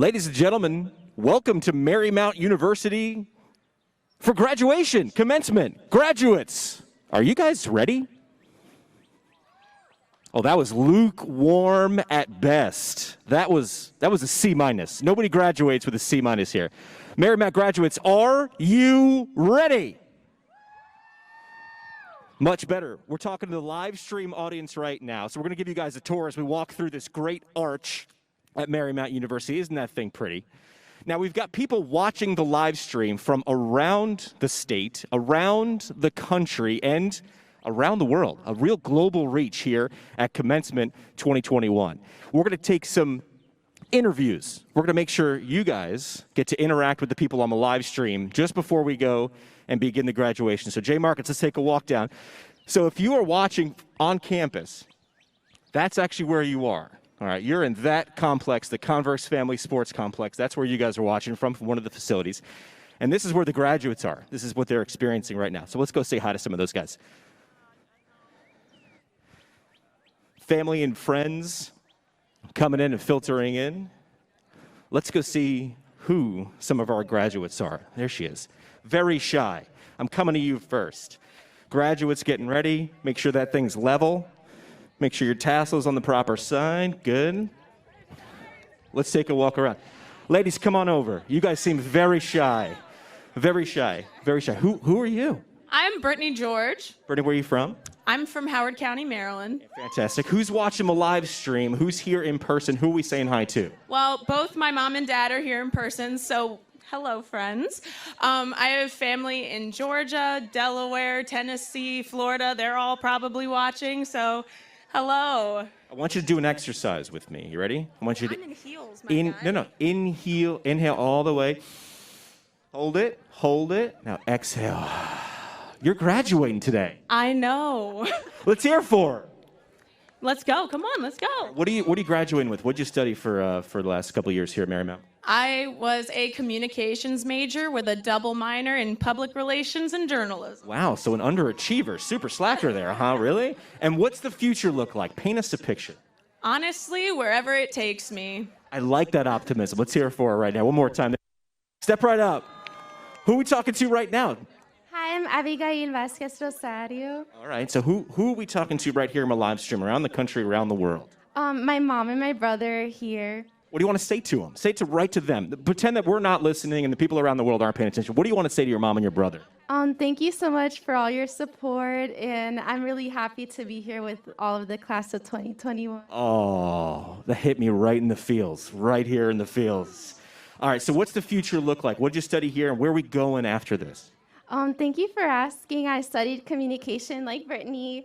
Ladies and gentlemen, welcome to Marymount University for graduation, commencement. Graduates, are you guys ready? Oh, that was lukewarm at best. That was a C-. Nobody graduates with a C- here. Marymount graduates, are you ready? Much better. We're talking to the live stream audience right now. So we're going to give you guys a tour as we walk through this great arch at Marymount University. Isn't that thing pretty? Now, we've got people watching the live stream from around the state, around the country, and around the world. A real global reach here at Commencement 2021. We're going to take some interviews. We're going to make sure you guys get to interact with the people on the live stream just before we go and begin the graduation. So, Jay Markets, let's take a walk down. So if you are watching on campus, that's actually where you are. All right, you're in that complex, the Converse Family Sports Complex. That's where you guys are watching from one of the facilities. And this is where the graduates are. This is what they're experiencing right now. So let's go say hi to some of those guys. Family and friends coming in and filtering in. Let's go see who some of our graduates are. There she is. Very shy. I'm coming to you first. Graduates getting ready. Make sure that thing's level. Make sure your tassel's on the proper side. Good. Let's take a walk around. Ladies, come on over. You guys seem very shy. Very shy. Very shy. Who are you? I'm Brittany George. Brittany, where are you from? I'm from Howard County, Maryland. Fantastic. Who's watching the live stream? Who's here in person? Who are we saying hi to? Well, both my mom and dad are here in person, so hello, friends. I have family in Georgia, Delaware, Tennessee, Florida. They're all probably watching, so hello. I want you to do an exercise with me. You ready? I want you to... I'm in heels, my guy. No. Inhale all the way. Hold it. Hold it. Now exhale. You're graduating today. I know. Let's hear for her. Let's go. Come on, let's go. What are you graduating with? What did you study for the last couple of years here at Marymount? I was a communications major with a double minor in public relations and journalism. Wow, so an underachiever, super slacker there, huh? Really? And what's the future look like? Paint us a picture. Honestly, wherever it takes me. I like that optimism. Let's hear it for her right now. One more time. Step right up. Who are we talking to right now? Hi, I'm Abigail Vasquez Rosario. All right, so who are we talking to right here in my live stream, around the country, around the world? My mom and my brother are here. What do you want to say to them? Say it right to them. Pretend that we're not listening and the people around the world aren't paying attention. What do you want to say to your mom and your brother? Thank you so much for all your support, and I'm really happy to be here with all of the class of 2021. Oh, that hit me right in the feels, right here in the feels. All right, so what's the future look like? What did you study here, and where are we going after this? Thank you for asking. I studied communication like Brittany.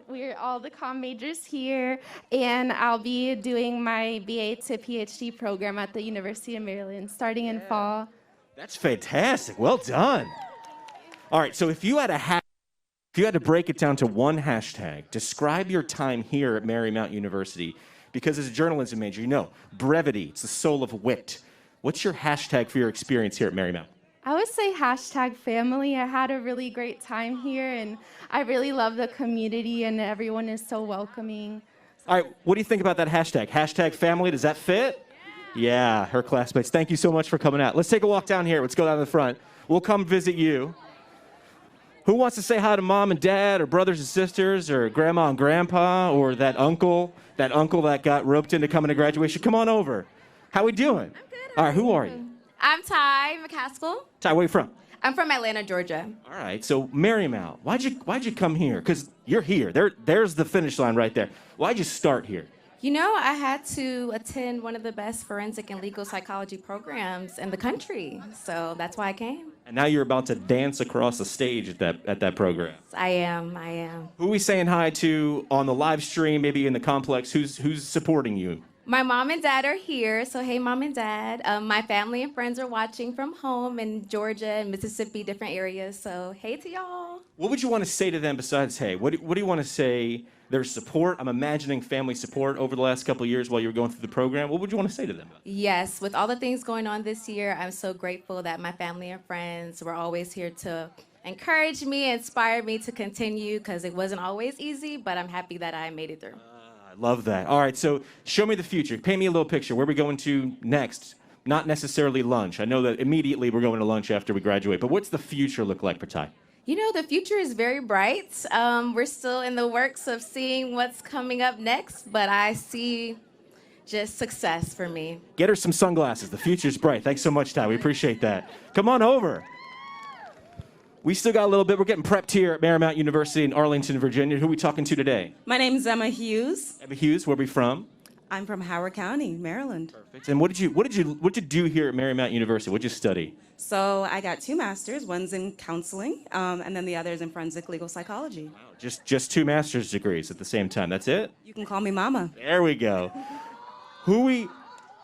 We're all the comm majors here, and I'll be doing my BA to PhD program at the University of Maryland starting in fall. That's fantastic. Well done. All right, so if you had to break it down to one hashtag, describe your time here at Marymount University, because as a journalism major, you know, brevity, it's the soul of wit. What's your hashtag for your experience here at Marymount? I would say #family. I had a really great time here, and I really love the community, and everyone is so welcoming. All right, what do you think about that hashtag? #family, does that fit? Yeah, her classmates. Thank you so much for coming out. Let's take a walk down here. Let's go down to the front. We'll come visit you. Who wants to say hi to mom and dad, or brothers and sisters, or grandma and grandpa, or that uncle that got roped into coming to graduation? Come on over. How we doing? I'm good. All right, who are you? I'm Ty McCaskill. Ty, where you from? I'm from Atlanta, Georgia. All right, so Marymount, why'd you come here? Because you're here. There's the finish line right there. Why'd you start here? You know, I had to attend one of the best forensic and legal psychology programs in the country, so that's why I came. And now you're about to dance across the stage at that program. I am. Who are we saying hi to on the live stream, maybe in the complex? Who's supporting you? My mom and dad are here, so hey, mom and dad. My family and friends are watching from home in Georgia and Mississippi, different areas, so hey to y'all. What would you want to say to them besides hey? What do you want to say? Their support? I'm imagining family support over the last couple of years while you were going through the program. What would you want to say to them? Yes, with all the things going on this year, I'm so grateful that my family and friends were always here to encourage me, inspire me to continue, because it wasn't always easy, but I'm happy that I made it through. Love that. All right, so show me the future. Paint me a little picture. Where are we going to next? Not necessarily lunch. I know that immediately we're going to lunch after we graduate, but what's the future look like for Ty? You know, the future is very bright. We're still in the works of seeing what's coming up next, but I see just success for me. Get her some sunglasses. The future's bright. Thanks so much, Ty. We appreciate that. Come on over. We still got a little bit. We're getting prepped here at Marymount University in Arlington, Virginia. Who are we talking to today? My name's Emma Hughes. Emma Hughes, where are we from? I'm from Howard County, Maryland. Perfect. And what did you do here at Marymount University? What did you study? So I got 2 masters. One's in counseling, and then the other is in forensic legal psychology. Wow, just 2 master's degrees at the same time. That's it? You can call me Mama. There we go. Who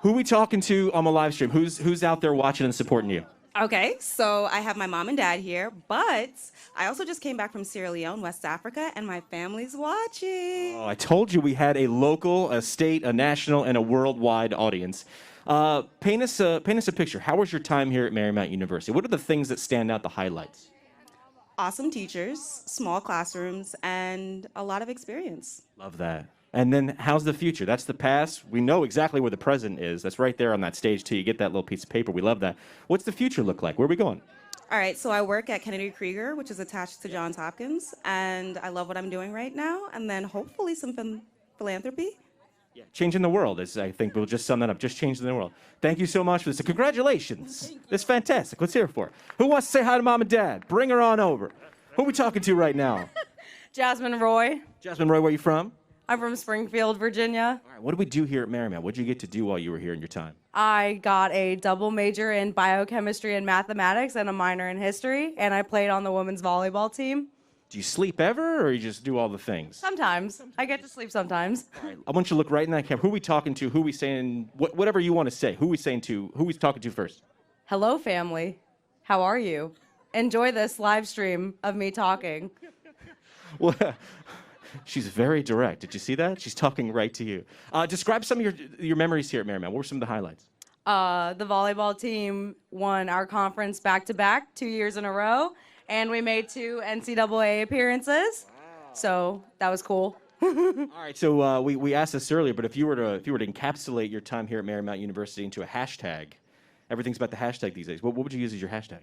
we talking to on the live stream? Who's out there watching and supporting you? Okay, so I have my mom and dad here, but I also just came back from Sierra Leone, West Africa, and my family's watching. Oh, I told you we had a local, a state, a national, and a worldwide audience. Paint us a picture. How was your time here at Marymount University? What are the things that stand out, the highlights? Awesome teachers, small classrooms, and a lot of experience. Love that. And then how's the future? That's the past. We know exactly where the present is. That's right there on that stage, too. You get that little piece of paper. We love that. What's the future look like? Where are we going? All right, so I work at Kennedy Krieger, which is attached to Johns Hopkins, and I love what I'm doing right now, and then hopefully some philanthropy. Yeah, changing the world is, I think, we'll just sum that up. Just changing the world. Thank you so much for this. So congratulations. That's fantastic. Let's hear it for her. Who wants to say hi to Mom and Dad? Bring her on over. Who are we talking to right now? Jasmine Roy. Jasmine Roy, where are you from? I'm from Springfield, Virginia. All right, what do we do here at Marymount? What did you get to do while you were here in your time? I got a double major in biochemistry and mathematics and a minor in history, and I played on the women's volleyball team. Do you sleep ever, or you just do all the things? Sometimes. I get to sleep sometimes. All right, I want you to look right in that camera. Who are we talking to? Who are we saying? Whatever you want to say. Who are we saying to? Who are we talking to first? Hello, family. How are you? Enjoy this live stream of me talking. Well, she's very direct. Did you see that? She's talking right to you. Describe some of your memories here at Marymount. What were some of the highlights? The volleyball team won our conference back-to-back 2 years in a row, and we made 2 NCAA appearances. Wow. So that was cool. All right, so we asked this earlier, but if you were to encapsulate your time here at Marymount University into a hashtag, everything's about the hashtag these days. What would you use as your hashtag?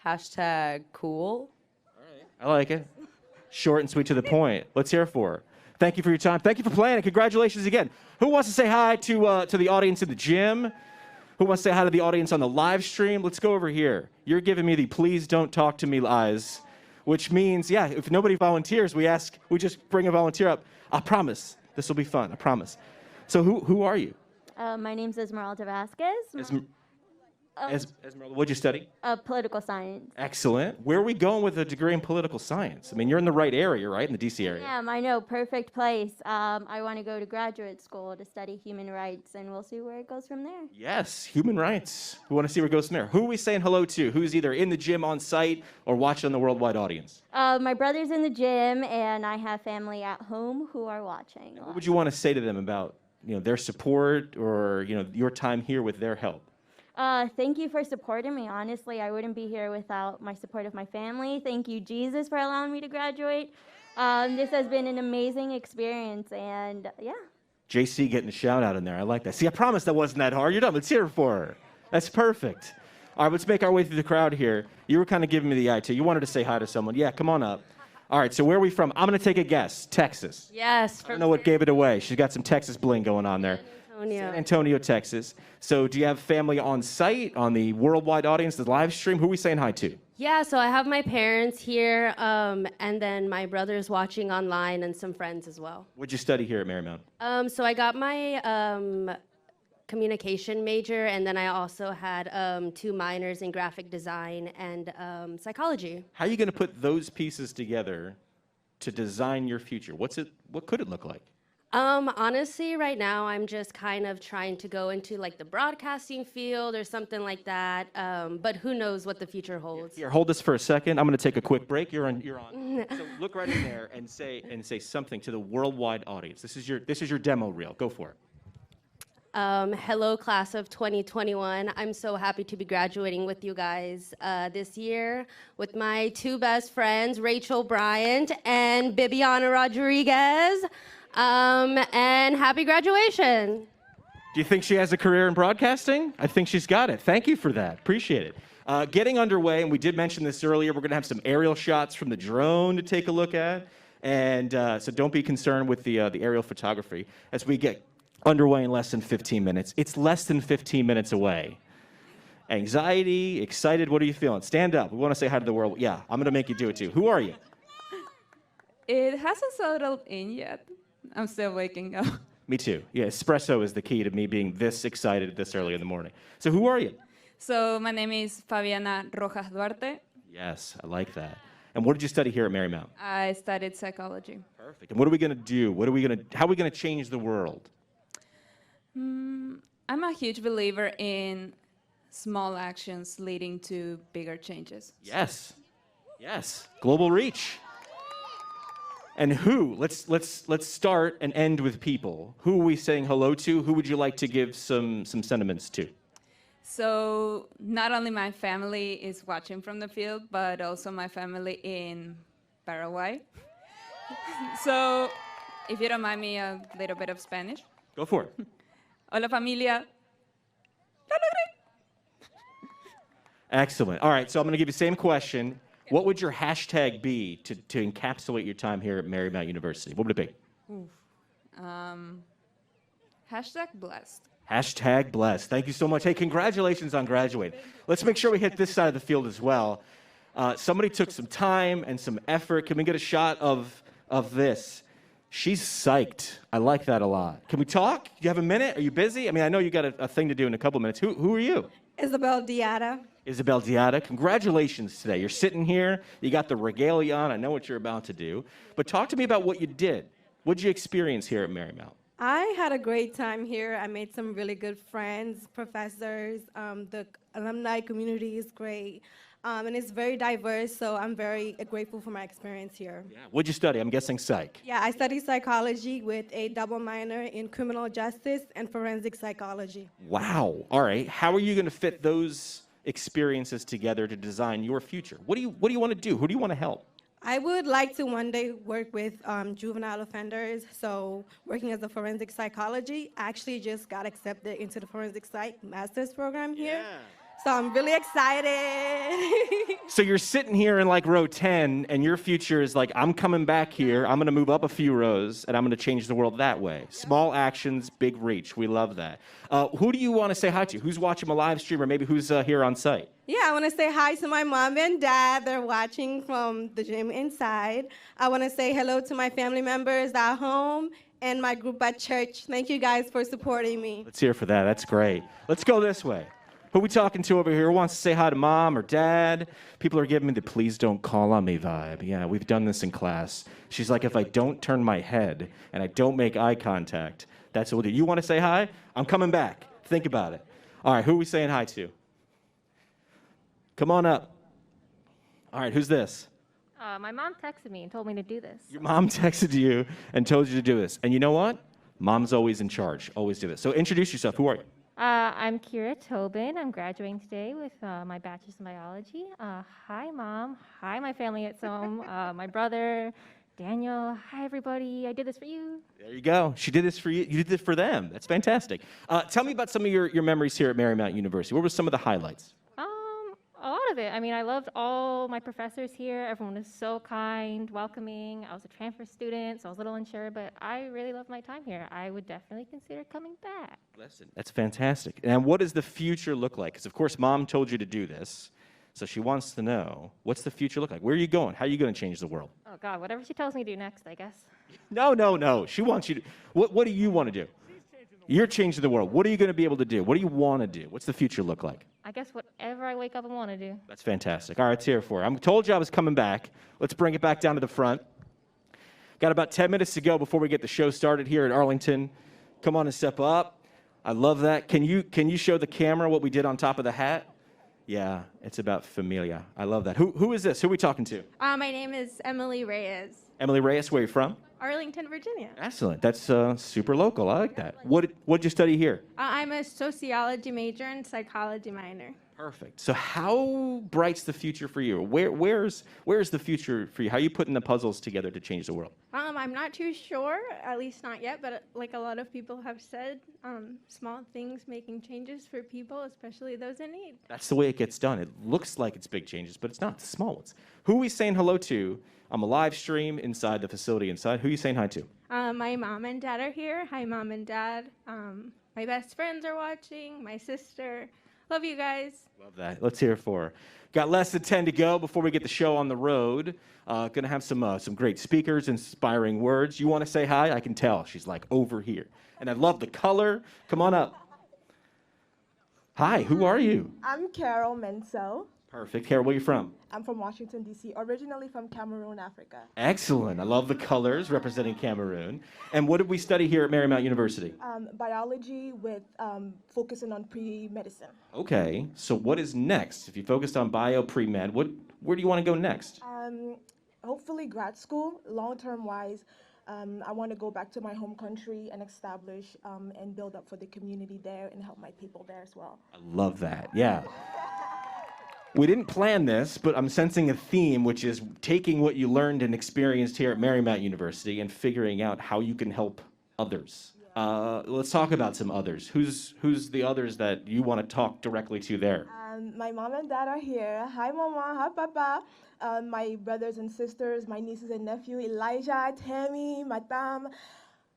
Hashtag cool. All right, I like it. Short and sweet to the point. Let's hear it for her. Thank you for your time. Thank you for playing, and congratulations again. Who wants to say hi to the audience in the gym? Who wants to say hi to the audience on the live stream? Let's go over here. You're giving me the please don't talk to me eyes, which means, yeah, if nobody volunteers, we just bring a volunteer up. I promise this will be fun. I promise. So who are you? My name's Esmeralda Vasquez. Esmeralda, what'd you study? Political science. Excellent. Where are we going with a degree in political science? I mean, you're in the right area, right? In the D.C. area. Yeah, I know. Perfect place. I want to go to graduate school to study human rights, and we'll see where it goes from there. Yes, human rights. We want to see where it goes from there. Who are we saying hello to? Who's either in the gym on site or watching on the worldwide audience? My brother's in the gym, and I have family at home who are watching. What would you want to say to them about their support or your time here with their help? Thank you for supporting me. Honestly, I wouldn't be here without my support of my family. Thank you, Jesus, for allowing me to graduate. This has been an amazing experience, and yeah. JC getting a shout out in there. I like that. See, I promised that wasn't that hard. You're done. Let's hear it for her. That's perfect. All right, let's make our way through the crowd here. You were kind of giving me the eye, too. You wanted to say hi to someone. Yeah, come on up. All right, so where are we from? I'm going to take a guess. Texas. Yes. I don't know what gave it away. She's got some Texas bling going on there. San Antonio, Texas. So do you have family on site, on the worldwide audience, the live stream? Who are we saying hi to? Yeah, so I have my parents here, and then my brother's watching online and some friends as well. What'd you study here at Marymount? So I got my communication major, and then I also had 2 minors in graphic design and psychology. How are you going to put those pieces together to design your future? What could it look like? Honestly, right now, I'm just kind of trying to go into like the broadcasting field or something like that. But who knows what the future holds? Here, hold this for a second. I'm going to take a quick break. You're on. So look right in there and say something to the worldwide audience. This is your demo reel. Go for it. Hello, class of 2021. I'm so happy to be graduating with you guys this year with my 2 best friends, Rachel Bryant and Bibiana Rodriguez. And happy graduation. Do you think she has a career in broadcasting? I think she's got it. Thank you for that. Appreciate it. Getting underway, and we did mention this earlier, we're going to have some aerial shots from the drone to take a look at. And so don't be concerned with the aerial photography as we get underway in less than 15 minutes. It's less than 15 minutes away. Anxiety, excited, what are you feeling? Stand up. We want to say hi to the world. Yeah, I'm going to make you do it too. Who are you? It hasn't settled in yet. I'm still waking up. Me too. Yeah, espresso is the key to me being this excited this early in the morning. So who are you? So my name is Fabiana Rojas Duarte. Yes, I like that. And what did you study here at Marymount? I studied psychology. Perfect. And what are we going to do? How are we going to change the world? I'm a huge believer in small actions leading to bigger changes. Yes. Yes. Global reach. And who? Let's start and end with people. Who are we saying hello to? Who would you like to give some sentiments to? So not only my family is watching from the field, but also my family in Paraguay. So if you don't mind me a little bit of Spanish. Go for it. Hola familia. Lo logré. Excellent. All right, so I'm going to give you the same question. What would your hashtag be to encapsulate your time here at Marymount University? What would it be? Hashtag blessed. Hashtag blessed. Thank you so much. Hey, congratulations on graduating. Let's make sure we hit this side of the field as well. Somebody took some time and some effort. Can we get a shot of this? She's psyched. I like that a lot. Can we talk? Do you have a minute? Are you busy? I mean, I know you got a thing to do in a couple minutes. Who are you? Isabel Diata. Isabel Diata, congratulations today. You're sitting here. You got the regalia on. I know what you're about to do. But talk to me about what you did. What did you experience here at Marymount? I had a great time here. I made some really good friends, professors. The alumni community is great. And it's very diverse, so I'm very grateful for my experience here. Yeah. What'd you study? I'm guessing psych. Yeah, I studied psychology with a double minor in criminal justice and forensic psychology. Wow. All right. How are you going to fit those experiences together to design your future? What do you want to do? Who do you want to help? I would like to one day work with juvenile offenders, so working as a forensic psychology. I actually just got accepted into the forensic psych master's program here. Yeah. So I'm really excited. So you're sitting here in like row 10, and your future is like, I'm coming back here, I'm going to move up a few rows, and I'm going to change the world that way. Small actions, big reach. We love that. Who do you want to say hi to? Who's watching a live stream, or maybe who's here on site? Yeah, I want to say hi to my mom and dad. They're watching from the gym inside. I want to say hello to my family members at home and my group at church. Thank you guys for supporting me. Let's hear for that. That's great. Let's go this way. Who are we talking to over here? Who wants to say hi to mom or dad? People are giving me the please don't call on me vibe. Yeah, we've done this in class. She's like, if I don't turn my head and I don't make eye contact, that's what we'll do. You want to say hi? I'm coming back. Think about it. All right, who are we saying hi to? Come on up. All right, who's this? My mom texted me and told me to do this. Your mom texted you and told you to do this. And you know what? Mom's always in charge. Always do this. So introduce yourself. Who are you? I'm Kira Tobin. I'm graduating today with my bachelor's in biology. Hi, Mom. Hi, my family at home. My brother, Daniel. Hi, everybody. I did this for you. There you go. She did this for you. You did this for them. That's fantastic. Tell me about some of your memories here at Marymount University. What were some of the highlights? A lot of it. I mean, I loved all my professors here. Everyone was so kind, welcoming. I was a transfer student, so I was a little unsure, but I really loved my time here. I would definitely consider coming back. Listen, that's fantastic. And what does the future look like? Because, of course, Mom told you to do this, so she wants to know, what's the future look like? Where are you going? How are you going to change the world? Oh, God, whatever she tells me to do next, I guess. No. She wants you to. What do you want to do? You're changing the world. What are you going to be able to do? What do you want to do? What's the future look like? I guess whatever I wake up and want to do. That's fantastic. All right, it's here for her. I told you I was coming back. Let's bring it back down to the front. Got about 10 minutes to go before we get the show started here at Arlington. Come on and step up. I love that. Can you show the camera what we did on top of the hat? Yeah, it's about familia. I love that. Who is this? Who are we talking to? My name is Emily Reyes. Emily Reyes, where are you from? Arlington, Virginia. Excellent. That's super local. I like that. What did you study here? I'm a sociology major and psychology minor. Perfect. So how bright's the future for you? Where's the future for you? How are you putting the puzzles together to change the world? I I'm not too sure, at least not yet, but like a lot of people have said, small things making changes for people, especially those in need. That's the way it gets done. It looks like it's big changes, but it's not. It's small ones. Who are we saying hello to on a live stream inside the facility inside? Who are you saying hi to? My mom and dad are here. Hi, Mom and Dad. My best friends are watching, my sister. Love you guys. Love that. Let's hear it for her. Got less than 10 to go before we get the show on the road. Going to have some great speakers, inspiring words. You want to say hi? I can tell. She's like over here. And I love the color. Come on up. Hi, who are you? I'm Carol Menso. Perfect. Carol, where are you from? I'm from Washington, D.C., originally from Cameroon, Africa. Excellent. I love the colors representing Cameroon. And what did we study here at Marymount University? Biology with focusing on pre-medicine. Okay. So what is next? If you focused on bio pre-med, where do you want to go next? Hopefully grad school, long-term wise. I want to go back to my home country and establish and build up for the community there and help my people there as well. I love that. Yeah. We didn't plan this, but I'm sensing a theme, which is taking what you learned and experienced here at Marymount University and figuring out how you can help others. Let's talk about some others. Who's the others that you want to talk directly to there? My mom and dad are here. Hi, Mama. Hi, Papa. My brothers and sisters, my nieces and nephew, Elijah, Tammy, Matam,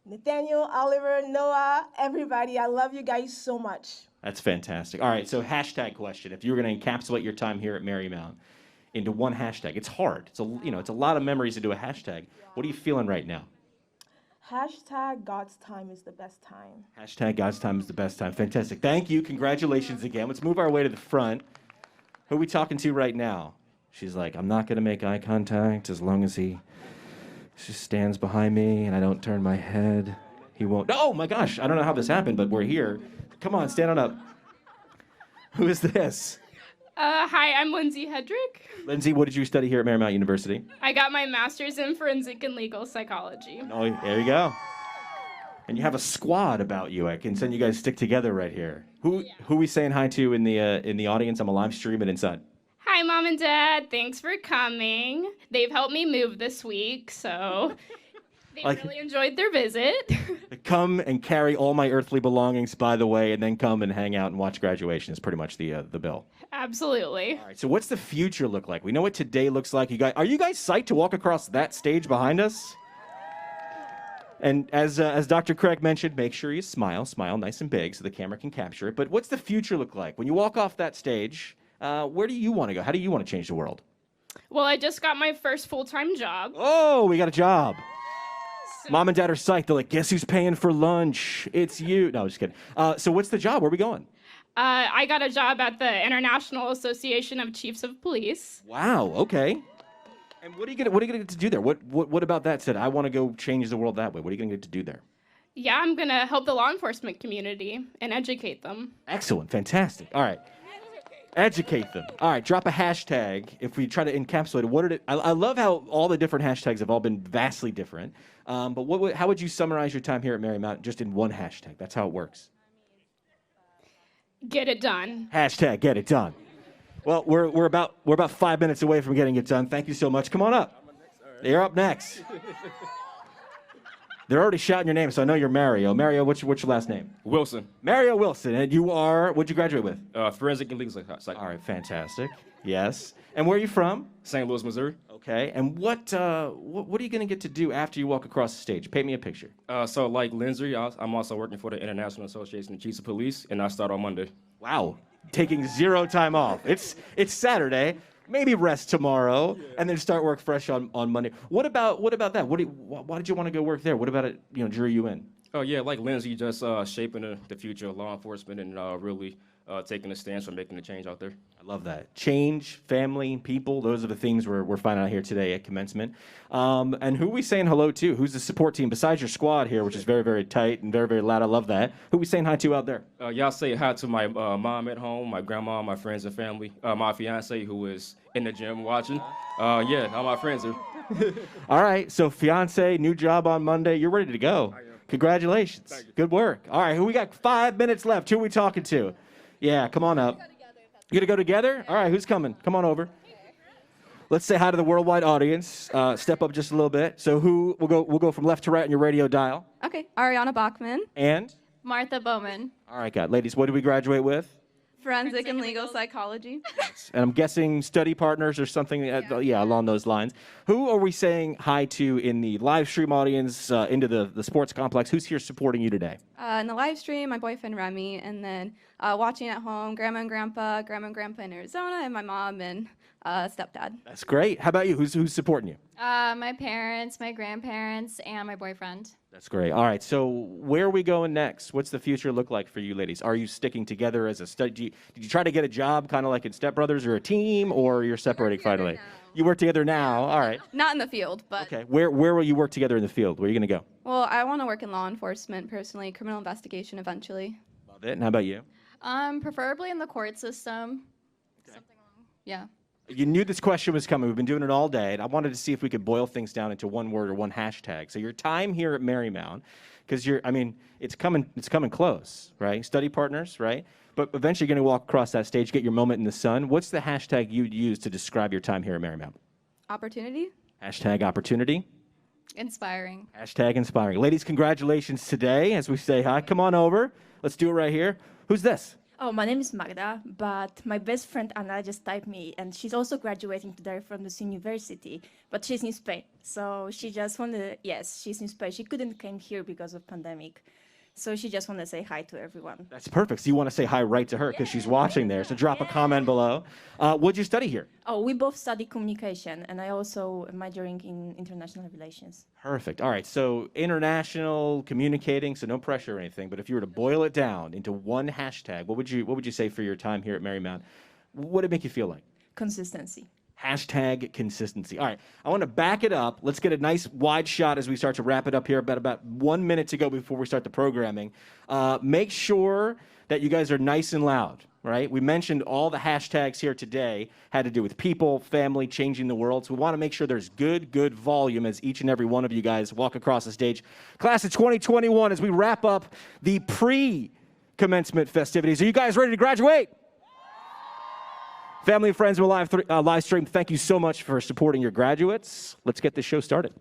Nathaniel, Oliver, Noah, everybody. I love you guys so much. That's fantastic. All right, so hashtag question. If you were going to encapsulate your time here at Marymount into one hashtag, it's hard. It's a lot of memories to do a hashtag. What are you feeling right now? Hashtag God's time is the best time. Hashtag God's time is the best time. Fantastic. Thank you. Congratulations again. Let's move our way to the front. Who are we talking to right now? She's like, I'm not going to make eye contact as long as he just stands behind me and I don't turn my head. He won't. Oh, my gosh. I don't know how this happened, but we're here. Come on, stand on up. Who is this? Hi, I'm Lindsay Hedrick. Lindsay, what did you study here at Marymount University? I got my master's in forensic and legal psychology. Oh, there you go. And you have a squad about you. I can send you guys stick together right here. Who are we saying hi to in the audience? I'm a live streaming inside. Hi, Mom and Dad. Thanks for coming. They've helped me move this week, so they really enjoyed their visit. Come and carry all my earthly belongings, by the way, and then come and hang out and watch graduation is pretty much the bill. Absolutely. All right, so what's the future look like? We know what today looks like. Are you guys psyched to walk across that stage behind us? And as Dr. Craig mentioned, make sure you smile nice and big so the camera can capture it. But what's the future look like? When you walk off that stage, where do you want to go? How do you want to change the world? Well, I just got my first full-time job. Oh, we got a job. Mom and Dad are psyched. They're like, guess who's paying for lunch? It's you. No, just kidding. So what's the job? Where are we going? I got a job at the International Association of Chiefs of Police. Wow, okay. And what are you gonna get to do there? What about that said? I want to go change the world that way. What are you gonna get to do there? Yeah, I'm going to help the law enforcement community and educate them. Excellent, fantastic. All right. Educate them. All right, drop a hashtag. If we try to encapsulate it, I love how all the different hashtags have all been vastly different. But how would you summarize your time here at Marymount just in one hashtag? That's how it works. Get it done. Hashtag get it done. Well, we're about 5 minutes away from getting it done. Thank you so much. Come on up. You're up next. They're already shouting your name, so I know you're Mario. Mario, what's your last name? Wilson. Mario Wilson. And you are, what'd you graduate with? Forensic and legal psychology. All right, fantastic. Yes. And where are you from? St. Louis, Missouri. Okay. And what are you going to get to do after you walk across the stage? Paint me a picture. So like Lindsay, I'm also working for the International Association of Chiefs of Police, and I start on Monday. Wow. Taking zero time off. It's Saturday. Maybe rest tomorrow, and then start work fresh on Monday. What about that? Why did you want to go work there? What about it? Drew you in? Oh yeah, like Lindsay, just shaping the future of law enforcement and really taking a stance for making a change out there. I love that. Change, family, people. Those are the things we're finding out here today at commencement. And who are we saying hello to? Who's the support team besides your squad here, which is very, very tight and very, very loud? I love that. Who are we saying hi to out there? Y'all say hi to my mom at home, my grandma, my friends and family, my fiance who is in the gym watching. Yeah, all my friends are. All right, so fiance, new job on Monday. You're ready to go. Congratulations. Good work. All right, we got 5 minutes left. Who are we talking to? Yeah, come on up. You gonna go together? All right, who's coming? Come on over. Let's say hi to the worldwide audience. Step up just a little bit. So we'll go from left to right on your radio dial. Okay, Ariana Bachman. And? Martha Bowman. All right, God. Ladies, what did we graduate with? Forensic and legal psychology. And I'm guessing study partners or something, along those lines. Who are we saying hi to in the live stream audience, into the sports complex? Who's here supporting you today? In the live stream, my boyfriend Remy, and then watching at home, grandma and grandpa in Arizona, and my mom and stepdad. That's great. How about you? Who's supporting you? My parents, my grandparents, and my boyfriend. That's great. All right, so where are we going next? What's the future look like for you ladies? Are you sticking together as a study? Did you try to get a job kind of like in Step Brothers or a team, or you're separating finally? You work together now. All right. Not in the field, but. Okay. Where will you work together in the field? Where are you going to go? Well, I want to work in law enforcement personally, criminal investigation eventually. Love it. And how about you? Preferably in the court system. Okay. Something along. Yeah. You knew this question was coming. We've been doing it all day, and I wanted to see if we could boil things down into one word or one hashtag. So your time here at Marymount, because it's coming close, right? Study partners, right? But eventually you're going to walk across that stage, get your moment in the sun. What's the hashtag you'd use to describe your time here at Marymount? Opportunity. Hashtag opportunity. Inspiring. Hashtag inspiring. Ladies, congratulations today as we say hi. Come on over. Let's do it right here. Who's this? Oh, my name is Magda, but my best friend Anna just typed me, and she's also graduating today from this university, but she's in Spain. So she just wanted, yes, she's in Spain. She couldn't come here because of pandemic. So she just wanted to say hi to everyone. That's perfect. So you want to say hi right to her because she's watching there. So drop a comment below. What'd you study here? Oh, we both study communication, and I also am majoring in international relations. Perfect. All right. So international communicating, so no pressure or anything. But if you were to boil it down into one hashtag, what would you say for your time here at Marymount? What did it make you feel like? Consistency. Hashtag consistency. All right, I want to back it up. Let's get a nice wide shot as we start to wrap it up here. About 1 minute to go before we start the programming. Make sure that you guys are nice and loud, right? We mentioned all the hashtags here today had to do with people, family, changing the world. So we want to make sure there's good volume as each and every one of you guys walk across the stage. Class of 2021, as we wrap up the pre-commencement festivities. Are you guys ready to graduate? Family and friends, we're live stream. Thank you so much for supporting your graduates. Let's get this show started.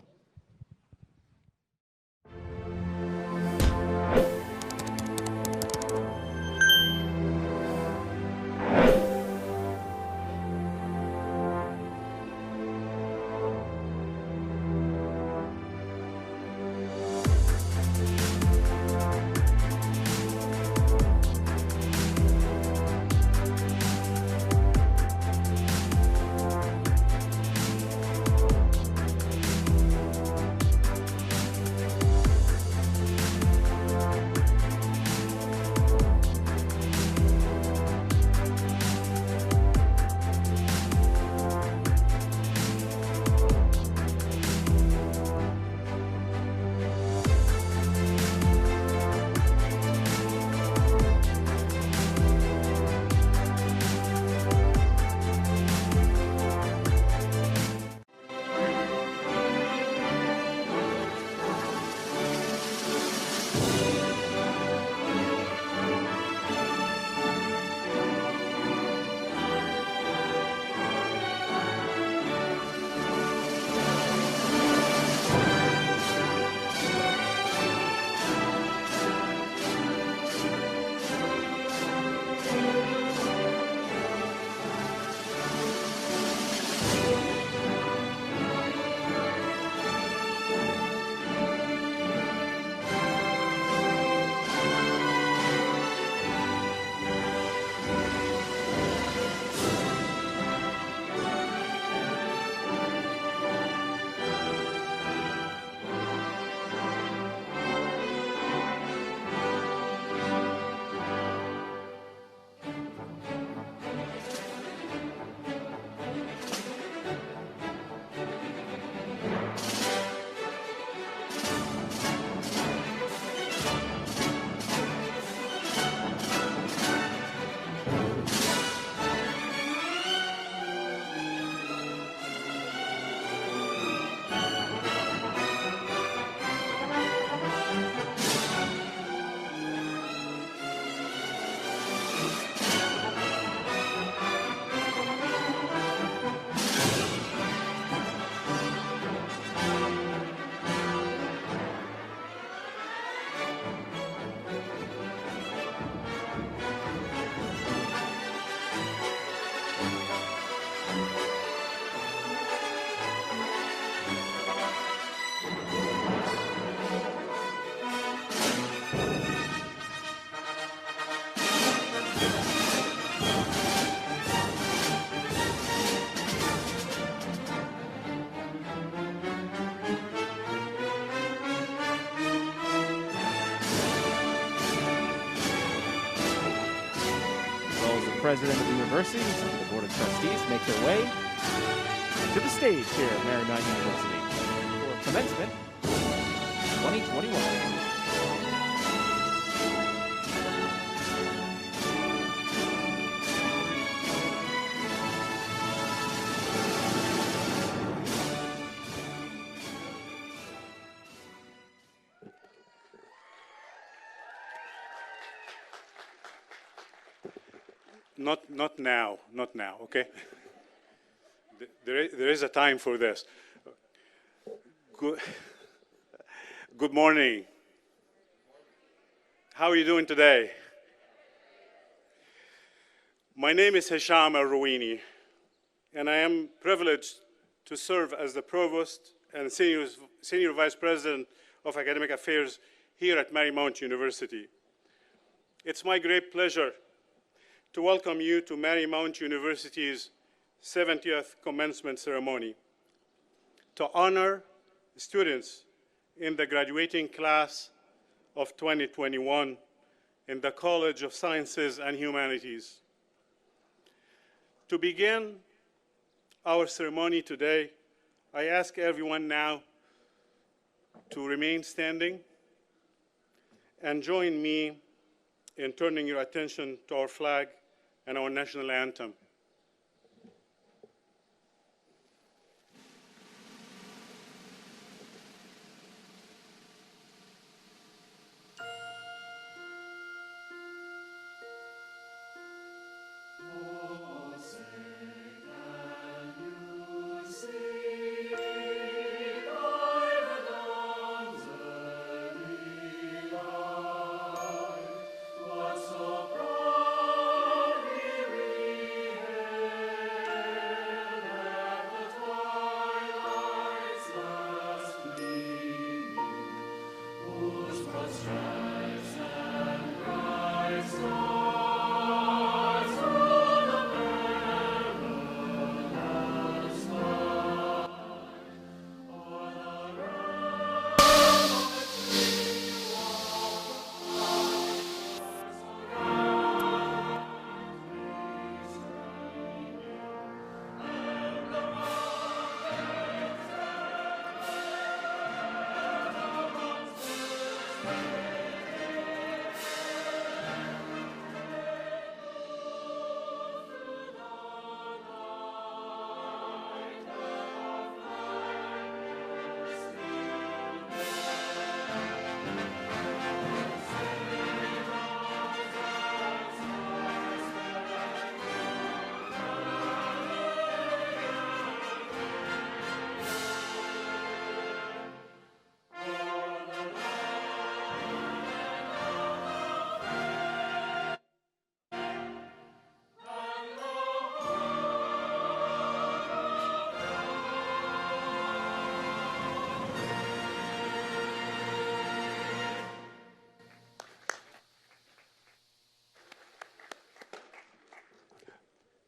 president of the university and some of the board of trustees make their way to the stage here at Marymount University for commencement 2021. Not now, okay? There is a time for this. Good morning. How are you doing today? My name is Hisham Al-Rouini, and I am privileged to serve as the Provost and Senior Vice President of Academic Affairs here at Marymount University. It's my great pleasure to welcome you to Marymount University's 70th commencement ceremony, to honor students in the graduating class of 2021 in the College of Sciences and Humanities. To begin our ceremony today, I ask everyone now to remain standing and join me in turning your attention to our flag and our national anthem.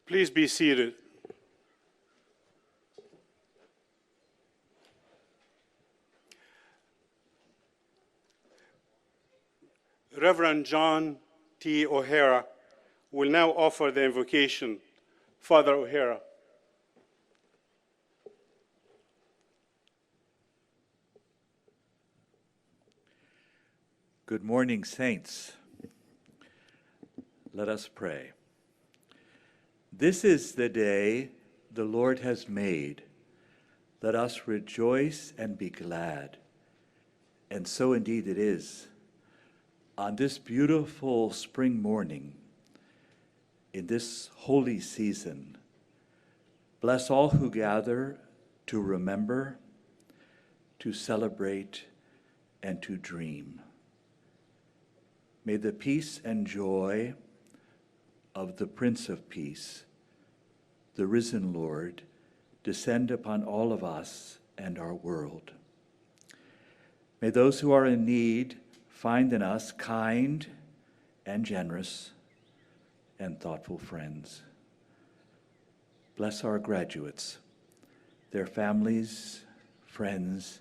Please be seated. Reverend John T. O'Hara will now offer the invocation. Father O'Hara. Good morning, saints. Let us pray. This is the day the Lord has made. Let us rejoice and be glad. And so indeed it is. On this beautiful spring morning, in this holy season, bless all who gather to remember, to celebrate, and to dream. May the peace and joy of the Prince of Peace, the risen Lord, descend upon all of us and our world. May those who are in need find in us kind and generous and thoughtful friends. Bless our graduates, their families, friends,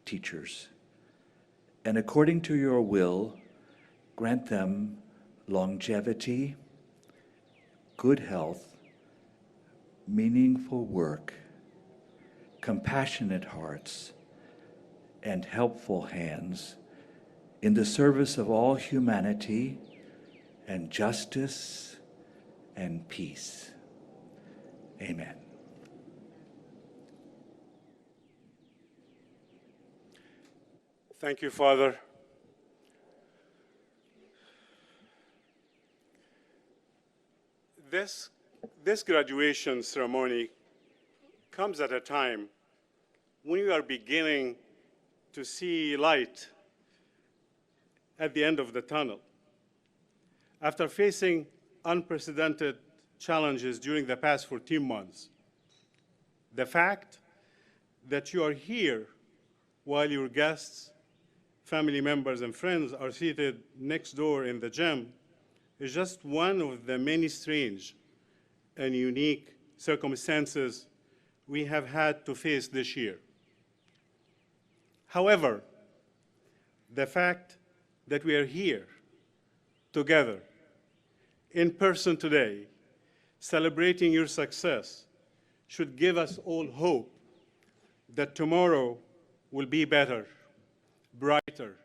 teachers, and according to your will, grant them longevity, good health, meaningful work, compassionate hearts, and helpful hands in the service of all humanity and justice and peace. Amen. Thank you, Father. This graduation ceremony comes at a time when we are beginning to see light at the end of the tunnel. After facing unprecedented challenges during the past 14 months, the fact that you are here while your guests, family members, and friends are seated next door in the gym is just one of the many strange and unique circumstances we have had to face this year. However, the fact that we are here together in person today, celebrating your success, should give us all hope that tomorrow will be better, brighter,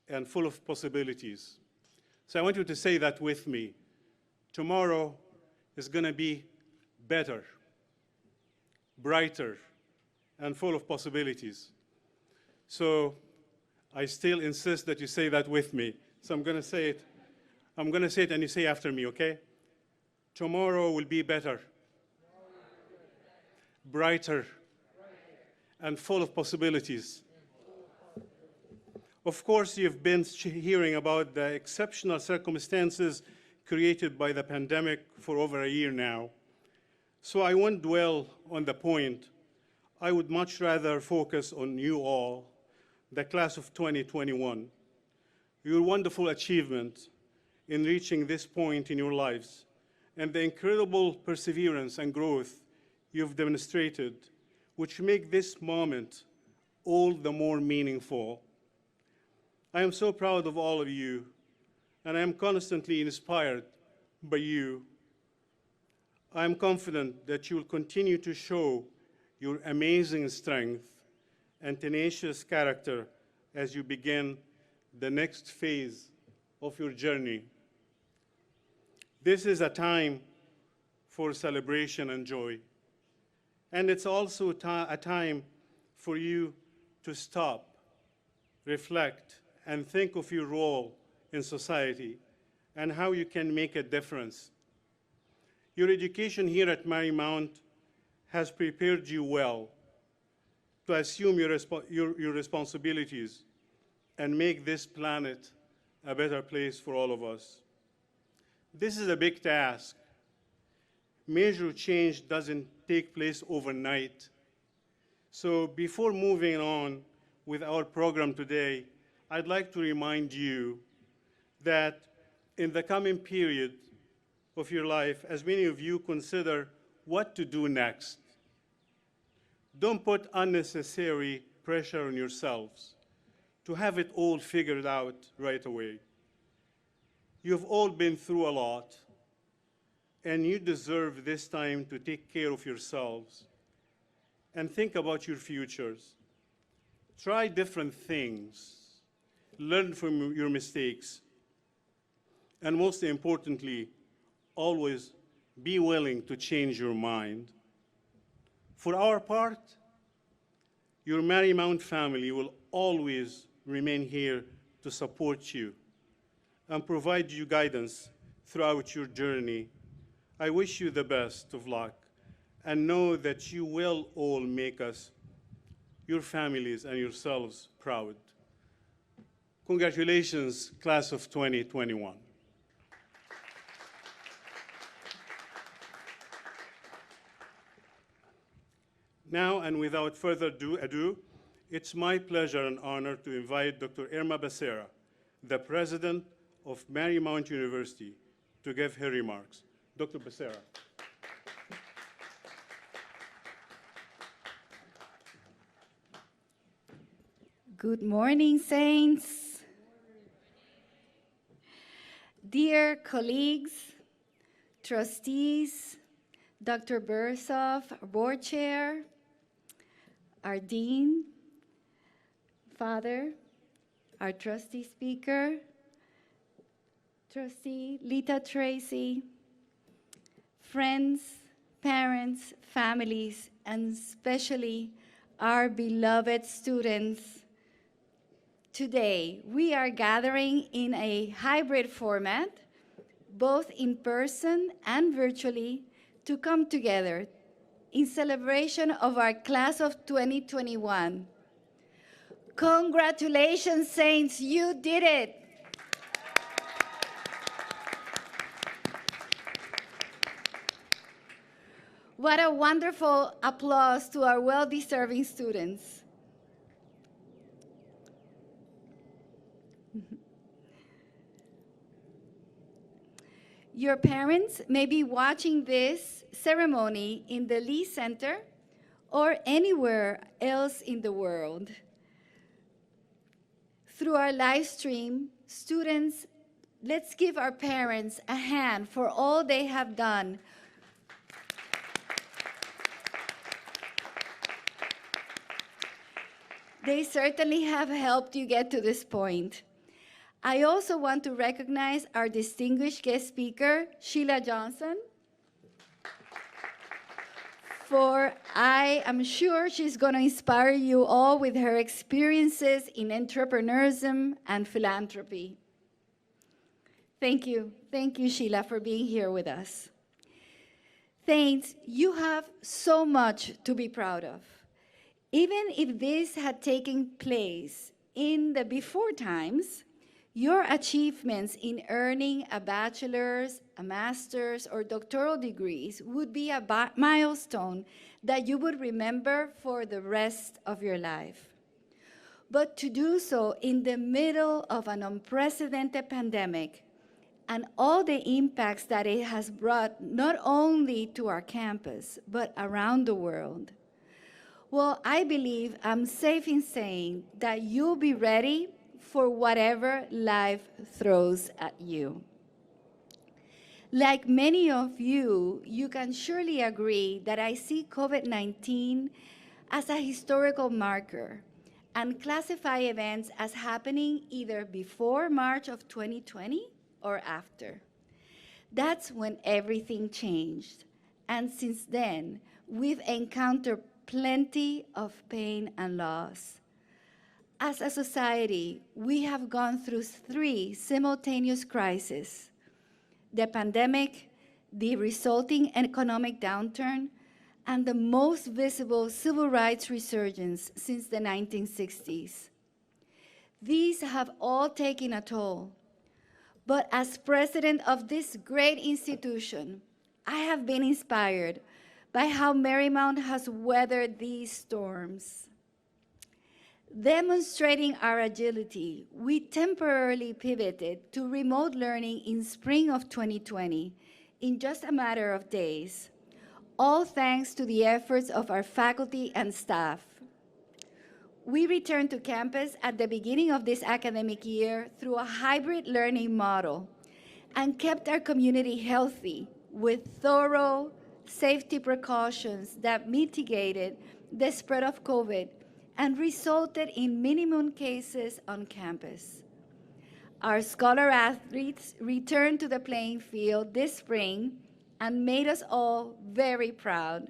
and full of possibilities. So I want you to say that with me. Tomorrow is going to be better, brighter, and full of possibilities. So I still insist that you say that with me. So I'm going to say it. I'm going to say it and you say after me, okay? Tomorrow will be better, brighter, and full of possibilities. Of course, you've been hearing about the exceptional circumstances created by the pandemic for over a year now. So I won't dwell on the point. I would much rather focus on you all, the class of 2021, your wonderful achievement in reaching this point in your lives, and the incredible perseverance and growth you've demonstrated, which make this moment all the more meaningful. I am so proud of all of you, and I am constantly inspired by you. I am confident that you will continue to show your amazing strength and tenacious character as you begin the next phase of your journey. This is a time for celebration and joy. And it's also a time for you to stop, reflect, and think of your role in society and how you can make a difference. Your education here at Marymount has prepared you well to assume your responsibilities and make this planet a better place for all of us. This is a big task. Major change doesn't take place overnight. So before moving on with our program today, I'd like to remind you that in the coming period of your life, as many of you consider what to do next, don't put unnecessary pressure on yourselves to have it all figured out right away. You've all been through a lot, and you deserve this time to take care of yourselves and think about your futures. Try different things, learn from your mistakes, and most importantly, always be willing to change your mind. For our part, your Marymount family will always remain here to support you and provide you guidance throughout your journey. I wish you the best of luck and know that you will all make us, your families and yourselves, proud. Congratulations, class of 2021. Now, and without further ado, it's my pleasure and honor to invite Dr. Irma Becerra, the president of Marymount University, to give her remarks. Dr. Becerra. Good morning, Saints. Dear colleagues, trustees, Dr. Bursoff, our board chair, our dean, Father, our trustee speaker, Trustee Lita Tracy, friends, parents, families, and especially our beloved students. Today, we are gathering in a hybrid format, both in person and virtually, to come together in celebration of our class of 2021. Congratulations, Saints, you did it. What a wonderful applause to our well-deserving students. Your parents may be watching this ceremony in the Lee Center or anywhere else in the world. Through our live stream, students, let's give our parents a hand for all they have done. They certainly have helped you get to this point. I also want to recognize our distinguished guest speaker, Sheila Johnson, for I am sure she's going to inspire you all with her experiences in entrepreneurism and philanthropy. Thank you. Thank you, Sheila, for being here with us. Saints, you have so much to be proud of. Even if this had taken place in the before times, your achievements in earning a bachelor's, a master's, or doctoral degrees would be a milestone that you would remember for the rest of your life. But to do so in the middle of an unprecedented pandemic and all the impacts that it has brought not only to our campus, but around the world, well, I believe I'm safe in saying that you'll be ready for whatever life throws at you. Like many of you, you can surely agree that I see COVID-19 as a historical marker and classify events as happening either before March of 2020 or after. That's when everything changed. And since then, we've encountered plenty of pain and loss. As a society, we have gone through 3 simultaneous crises: the pandemic, the resulting economic downturn, and the most visible civil rights resurgence since the 1960s. These have all taken a toll. But as president of this great institution, I have been inspired by how Marymount has weathered these storms. Demonstrating our agility, we temporarily pivoted to remote learning in spring of 2020 in just a matter of days, all thanks to the efforts of our faculty and staff. We returned to campus at the beginning of this academic year through a hybrid learning model and kept our community healthy with thorough safety precautions that mitigated the spread of COVID and resulted in minimum cases on campus. Our scholar athletes returned to the playing field this spring and made us all very proud.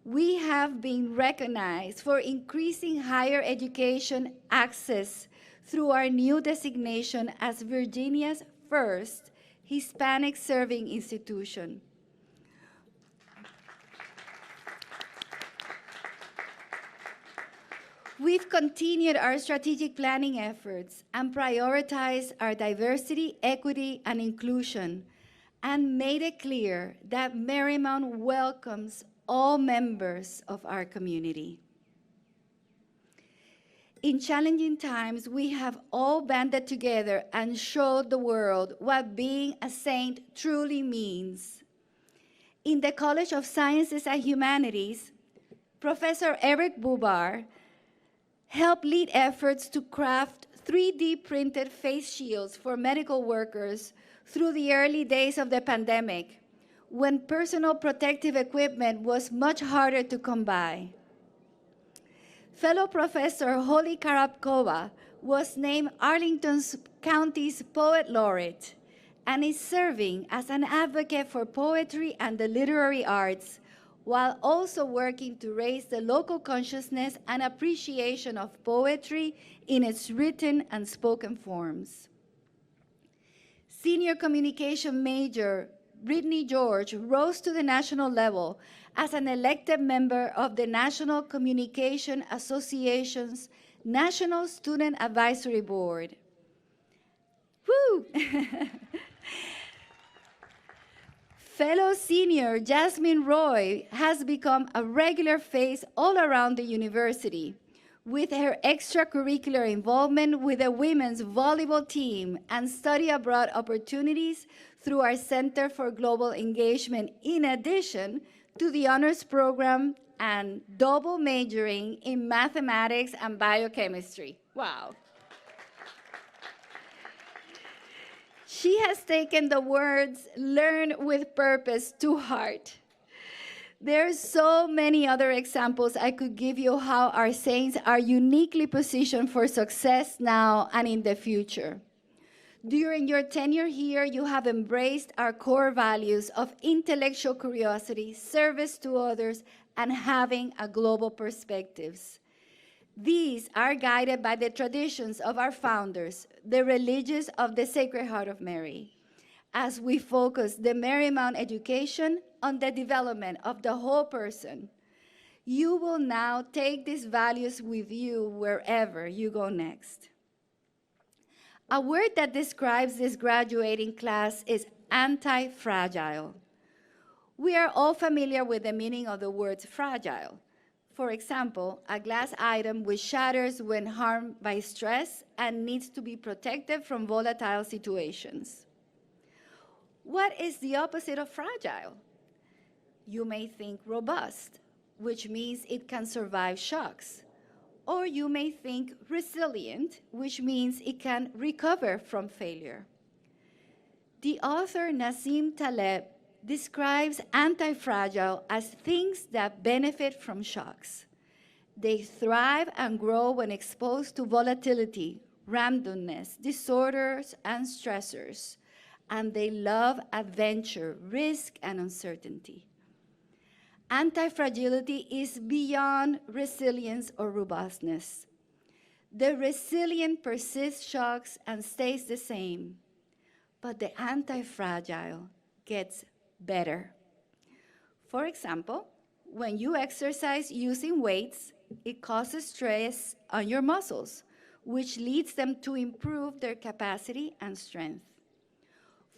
We have been recognized for increasing higher education access through our new designation as Virginia's first Hispanic serving institution. We've continued our strategic planning efforts and prioritized our diversity, equity, and inclusion, and made it clear that Marymount welcomes all members of our community. In challenging times, we have all banded together and showed the world what being a saint truly means. In the College of Sciences and Humanities, Professor Eric Bubar helped lead efforts to craft 3D printed face shields for medical workers through the early days of the pandemic, when personal protective equipment was much harder to come by. Fellow Professor Holly Karapkova was named Arlington County's Poet Laureate and is serving as an advocate for poetry and the literary arts, while also working to raise the local consciousness and appreciation of poetry in its written and spoken forms. Senior communication major Brittany George rose to the national level as an elected member of the National Communication Association's National Student Advisory Board. Woo! Fellow senior Jasmine Roy has become a regular face all around the university with her extracurricular involvement with the women's volleyball team and study abroad opportunities through our Center for Global Engagement, in addition to the honors program and double majoring in mathematics and biochemistry. Wow. She has taken the words "learn with purpose" to heart. There are so many other examples I could give you how our saints are uniquely positioned for success now and in the future. During your tenure here, you have embraced our core values of intellectual curiosity, service to others, and having a global perspectives. These are guided by the traditions of our founders, the religious of the Sacred Heart of Mary, as we focus the Marymount education on the development of the whole person. You will now take these values with you wherever you go next. A word that describes this graduating class is anti-fragile. We are all familiar with the meaning of the word fragile. For example, a glass item which shatters when harmed by stress and needs to be protected from volatile situations. What is the opposite of fragile? You may think robust, which means it can survive shocks. Or you may think resilient, which means it can recover from failure. The author Nassim Taleb describes anti-fragile as things that benefit from shocks. They thrive and grow when exposed to volatility, randomness, disorders, and stressors, and they love adventure, risk, and uncertainty. Anti-fragility is beyond resilience or robustness. The resilient persists shocks and stays the same, but the anti-fragile gets better. For example, when you exercise using weights, it causes stress on your muscles, which leads them to improve their capacity and strength.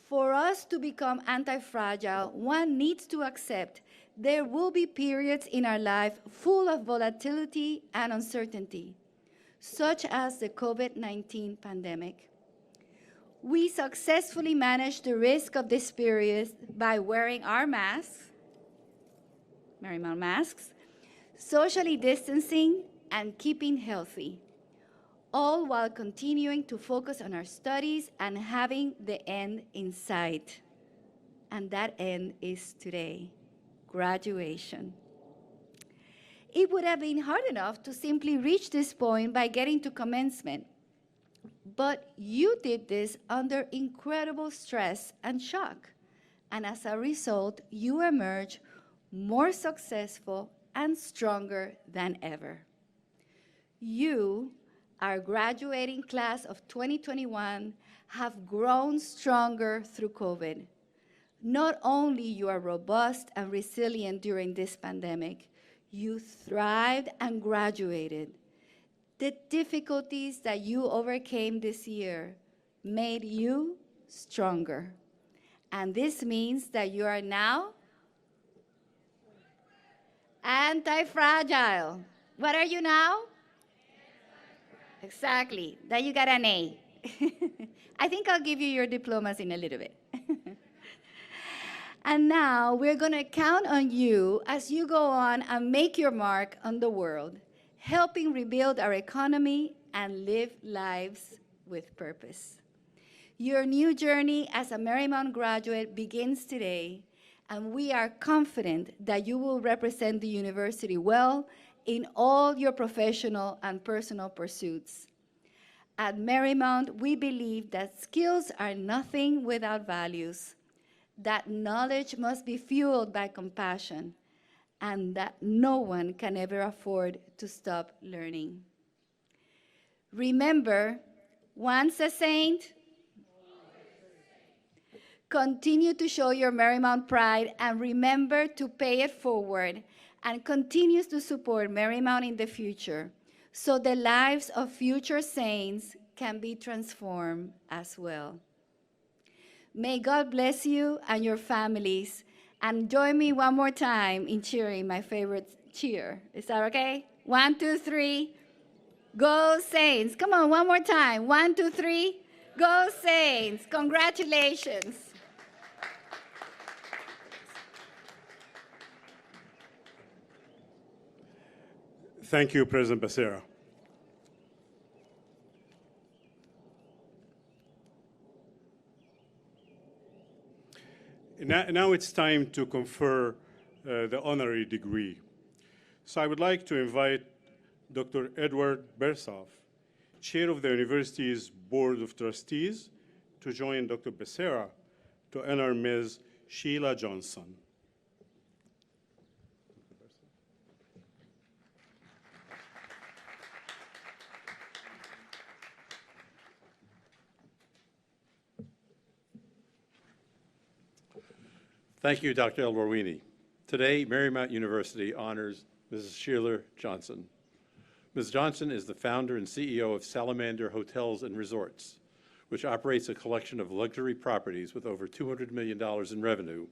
For us to become anti-fragile, one needs to accept there will be periods in our life full of volatility and uncertainty, such as the COVID-19 pandemic. We successfully managed the risk of this period by wearing our masks, Marymount masks, socially distancing, and keeping healthy, all while continuing to focus on our studies and having the end in sight. And that end is today, graduation. It would have been hard enough to simply reach this point by getting to commencement, but you did this under incredible stress and shock, and as a result, you emerge more successful and stronger than ever. You, our graduating class of 2021, have grown stronger through COVID. Not only you are robust and resilient during this pandemic, you thrived and graduated. The difficulties that you overcame this year made you stronger. And this means that you are now anti-fragile. What are you now? Exactly. That you got an A. I think I'll give you your diplomas in a little bit. And now we're going to count on you as you go on and make your mark on the world, helping rebuild our economy and live lives with purpose. Your new journey as a Marymount graduate begins today, and we are confident that you will represent the university well in all your professional and personal pursuits. At Marymount, we believe that skills are nothing without values, that knowledge must be fueled by compassion, and that no one can ever afford to stop learning. Remember, once a saint, continue to show your Marymount pride and remember to pay it forward and continue to support Marymount in the future so the lives of future saints can be transformed as well. May God bless you and your families, and join me one more time in cheering my favorite cheer. Is that okay? 1, 2, 3. Go Saints. Come on, one more time. 1, 2, 3. Go Saints. Congratulations. Thank you, President Becerra. Now it's time to confer the honorary degree. So I would like to invite Dr. Edward Bersoff, Chair of the University's Board of Trustees, to join Dr. Becerra to honor Ms. Sheila Johnson. Thank you, Dr. Elborwini. Today, Marymount University honors Mrs. Sheila Johnson. Ms. Johnson is the founder and CEO of Salamander Hotels and Resorts, which operates a collection of luxury properties with over $200 million in revenue,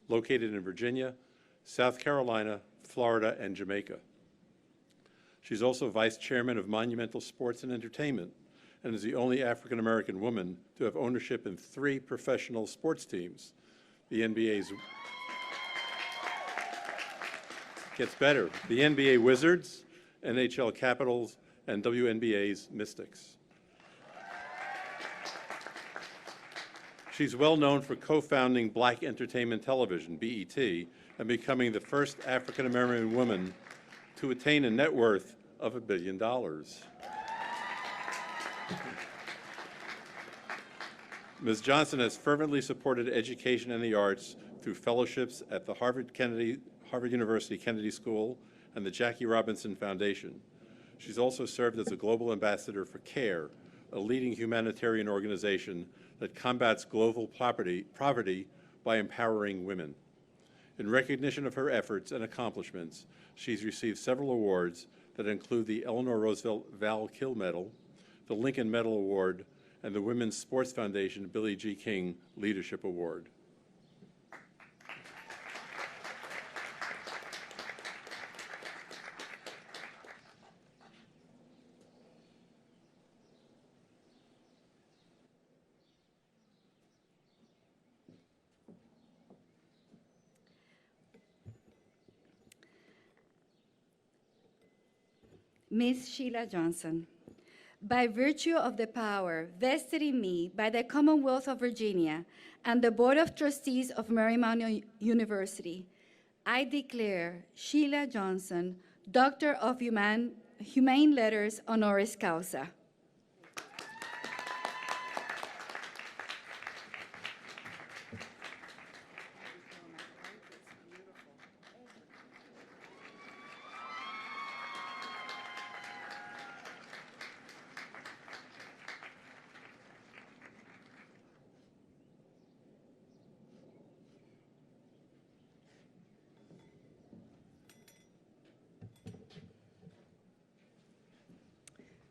located in Virginia, South Carolina, Florida, and Jamaica. She's also vice chairman of Monumental Sports and Entertainment and is the only African-American woman to have ownership in 3 professional sports teams. The NBA's gets better. The NBA Wizards, NHL Capitals, and WNBA's Mystics. She's well known for co-founding Black Entertainment Television, BET, and becoming the first African-American woman to attain a net worth of $1 billion. Ms. Johnson has fervently supported education and the arts through fellowships at the Harvard University Kennedy School and the Jackie Robinson Foundation. She's also served as a global ambassador for CARE, a leading humanitarian organization that combats global poverty by empowering women. In recognition of her efforts and accomplishments, she's received several awards that include the Eleanor Roosevelt Val Kill Medal, the Lincoln Medal Award, and the Women's Sports Foundation Billie G. King Leadership Award. Ms. Sheila Johnson, by virtue of the power vested in me by the Commonwealth of Virginia and the Board of Trustees of Marymount University, I declare Sheila Johnson, Doctor of Humane Letters honoris causa.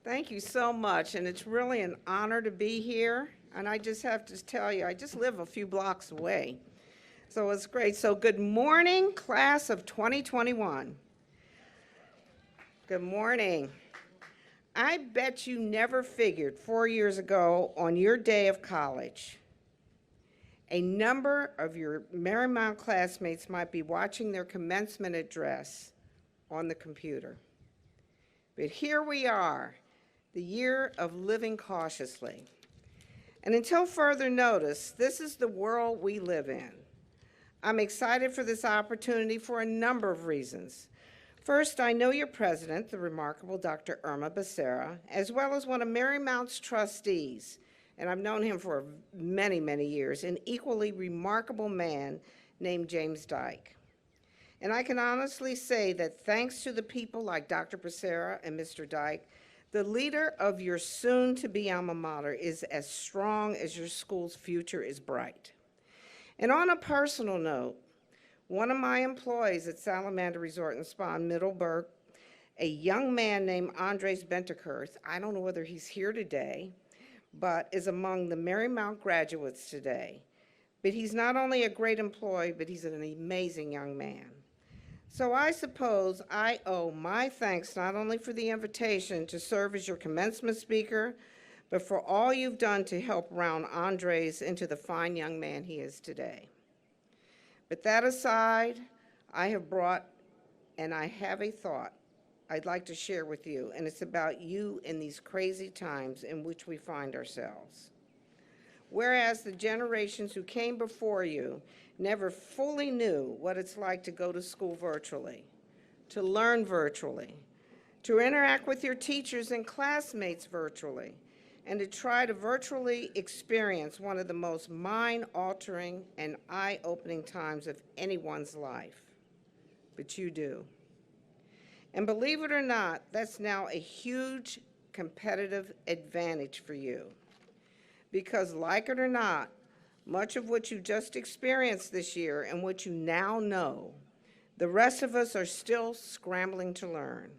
Thank you so much, and it's really an honor to be here. And I just have to tell you, I just live a few blocks away. So it's great. So good morning, class of 2021. Good morning. I bet you never figured 4 years ago on your day of college, a number of your Marymount classmates might be watching their commencement address on the computer. But here we are, the year of living cautiously. And until further notice, this is the world we live in. I'm excited for this opportunity for a number of reasons. First, I know your president, the remarkable Dr. Irma Becerra, as well as one of Marymount's trustees, and I've known him for many, many years, an equally remarkable man named James Dyke. And I can honestly say that thanks to the people like Dr. Becerra and Mr. Dyke, the leader of your soon-to-be alma mater is as strong as your school's future is bright. And on a personal note, one of my employees at Salamander Resort and Spa in Middleburg, a young man named Andres Bentekurth, I don't know whether he's here today, but is among the Marymount graduates today. But he's not only a great employee, but he's an amazing young man. So I suppose I owe my thanks not only for the invitation to serve as your commencement speaker, but for all you've done to help round Andres into the fine young man he is today. But that aside, I have brought, and I have a thought I'd like to share with you, and it's about you in these crazy times in which we find ourselves. Whereas the generations who came before you never fully knew what it's like to go to school virtually, to learn virtually, to interact with your teachers and classmates virtually, and to try to virtually experience one of the most mind-altering and eye-opening times of anyone's life. But you do. And believe it or not, that's now a huge competitive advantage for you. Because like it or not, much of what you just experienced this year and what you now know, the rest of us are still scrambling to learn.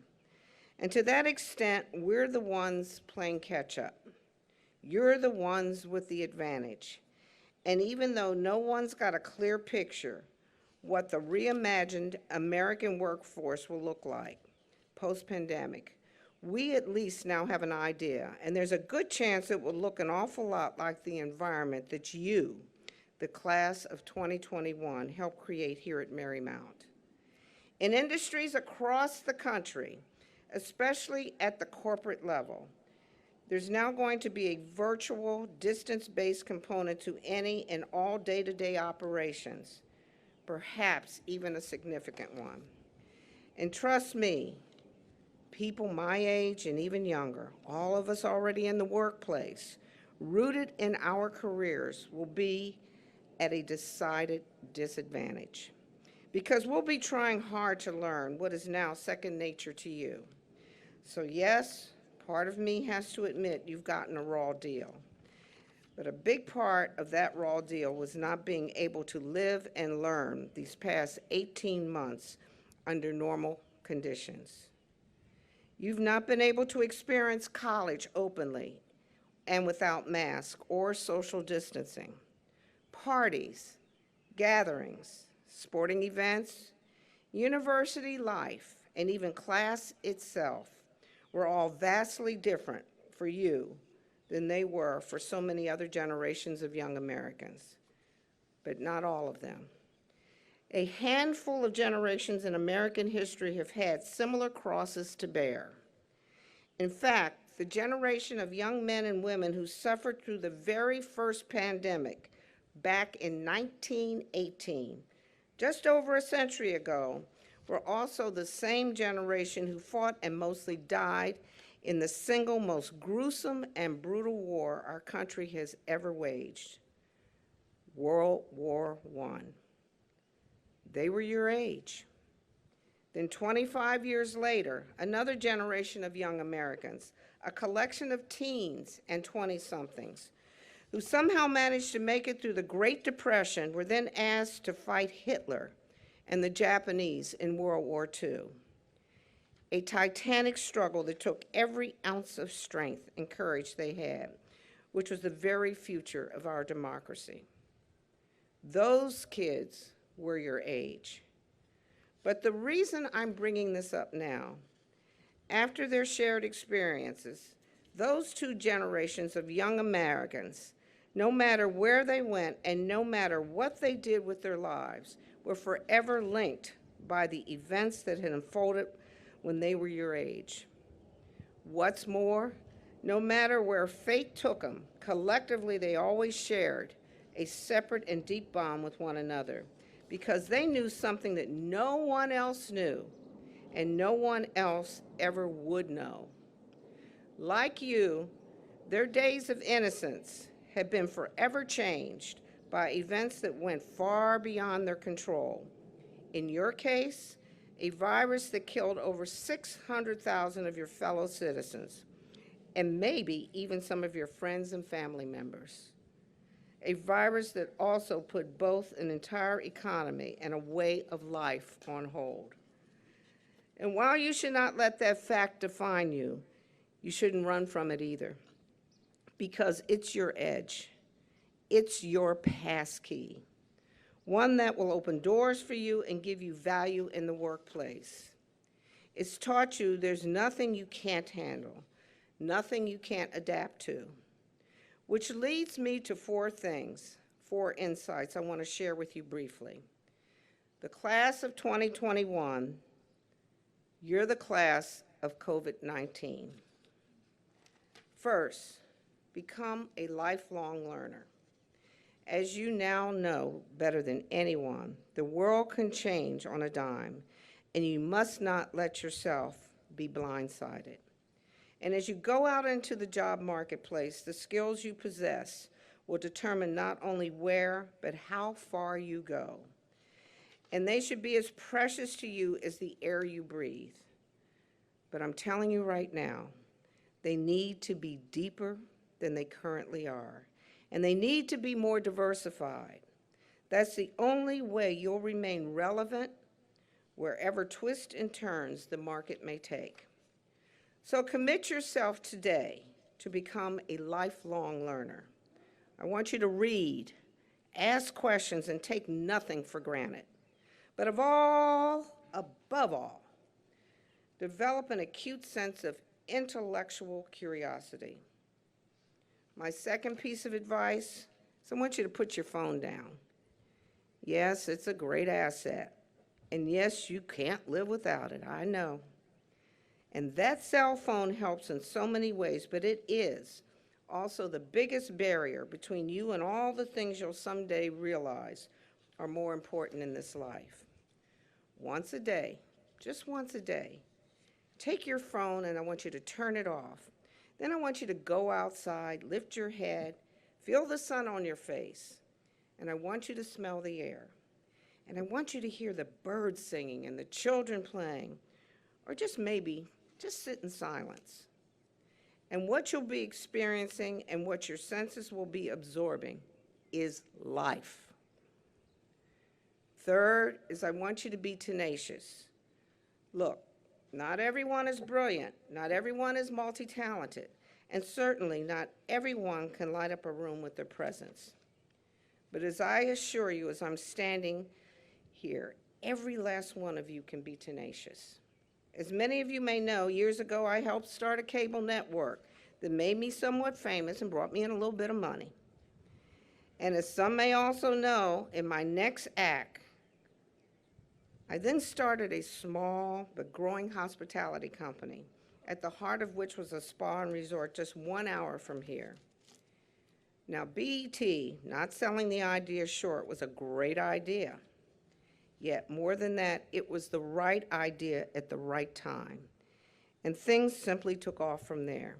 And to that extent, we're the ones playing catch up. You're the ones with the advantage. And even though no one's got a clear picture what the reimagined American workforce will look like post-pandemic, we at least now have an idea, and there's a good chance it will look an awful lot like the environment that you, the class of 2021, helped create here at Marymount. In industries across the country, especially at the corporate level, there's now going to be a virtual, distance-based component to any and all day-to-day operations, perhaps even a significant one. And trust me, people my age and even younger, all of us already in the workplace, rooted in our careers, will be at a decided disadvantage because we'll be trying hard to learn what is now second nature to you. So yes, part of me has to admit you've gotten a raw deal. But a big part of that raw deal was not being able to live and learn these past 18 months under normal conditions. You've not been able to experience college openly and without masks or social distancing. Parties, gatherings, sporting events, university life, and even class itself were all vastly different for you than they were for so many other generations of young Americans, but not all of them. A handful of generations in American history have had similar crosses to bear. In fact, the generation of young men and women who suffered through the very first pandemic back in 1918, just over a century ago, were also the same generation who fought and mostly died in the single most gruesome and brutal war our country has ever waged, World War I. They were your age. Then 25 years later, another generation of young Americans, a collection of teens and 20-somethings, who somehow managed to make it through the Great Depression, were then asked to fight Hitler and the Japanese in World War II. A titanic struggle that took every ounce of strength and courage they had, which was the very future of our democracy. Those kids were your age. But the reason I'm bringing this up now, after their shared experiences, those two generations of young Americans, no matter where they went and no matter what they did with their lives, were forever linked by the events that had unfolded when they were your age. What's more, no matter where fate took them, collectively they always shared a separate and deep bond with one another because they knew something that no one else knew and no one else ever would know. Like you, their days of innocence have been forever changed by events that went far beyond their control. In your case, a virus that killed over 600,000 of your fellow citizens, and maybe even some of your friends and family members. A virus that also put both an entire economy and a way of life on hold. And while you should not let that fact define you, you shouldn't run from it either, because it's your edge. It's your passkey, one that will open doors for you and give you value in the workplace. It's taught you there's nothing you can't handle, nothing you can't adapt to, which leads me to four insights I want to share with you briefly. The class of 2021, you're the class of COVID-19. First, become a lifelong learner. As you now know better than anyone, the world can change on a dime, and you must not let yourself be blindsided. And as you go out into the job marketplace, the skills you possess will determine not only where, but how far you go. And they should be as precious to you as the air you breathe. But I'm telling you right now, they need to be deeper than they currently are. And they need to be more diversified. That's the only way you'll remain relevant wherever twists and turns the market may take. So commit yourself today to become a lifelong learner. I want you to read, ask questions, and take nothing for granted. But above all, develop an acute sense of intellectual curiosity. My second piece of advice is I want you to put your phone down. Yes, it's a great asset. And yes, you can't live without it, I know. And that cell phone helps in so many ways, but it is also the biggest barrier between you and all the things you'll someday realize are more important in this life. Once a day, just once a day, take your phone and I want you to turn it off. Then I want you to go outside, lift your head, feel the sun on your face, and I want you to smell the air. And I want you to hear the birds singing and the children playing, or just maybe, just sit in silence. And what you'll be experiencing and what your senses will be absorbing is life. Third is I want you to be tenacious. Look, not everyone is brilliant, not everyone is multi-talented, and certainly not everyone can light up a room with their presence. But as I assure you, as I'm standing here, every last one of you can be tenacious. As many of you may know, years ago I helped start a cable network that made me somewhat famous and brought me in a little bit of money. And as some may also know, in my next act, I then started a small but growing hospitality company, at the heart of which was a spa and resort just 1 hour from here. Now, BET, not selling the idea short, was a great idea. Yet, more than that, it was the right idea at the right time. And things simply took off from there.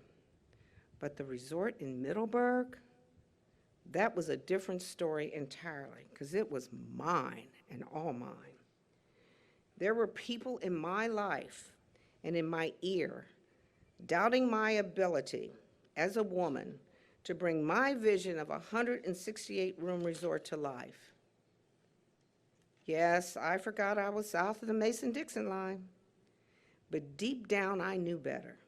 But the resort in Middleburg, that was a different story entirely, because it was mine and all mine. There were people in my life and in my ear doubting my ability as a woman to bring my vision of a 168-room resort to life. Yes, I forgot I was south of the Mason-Dixon line, but deep down I knew better.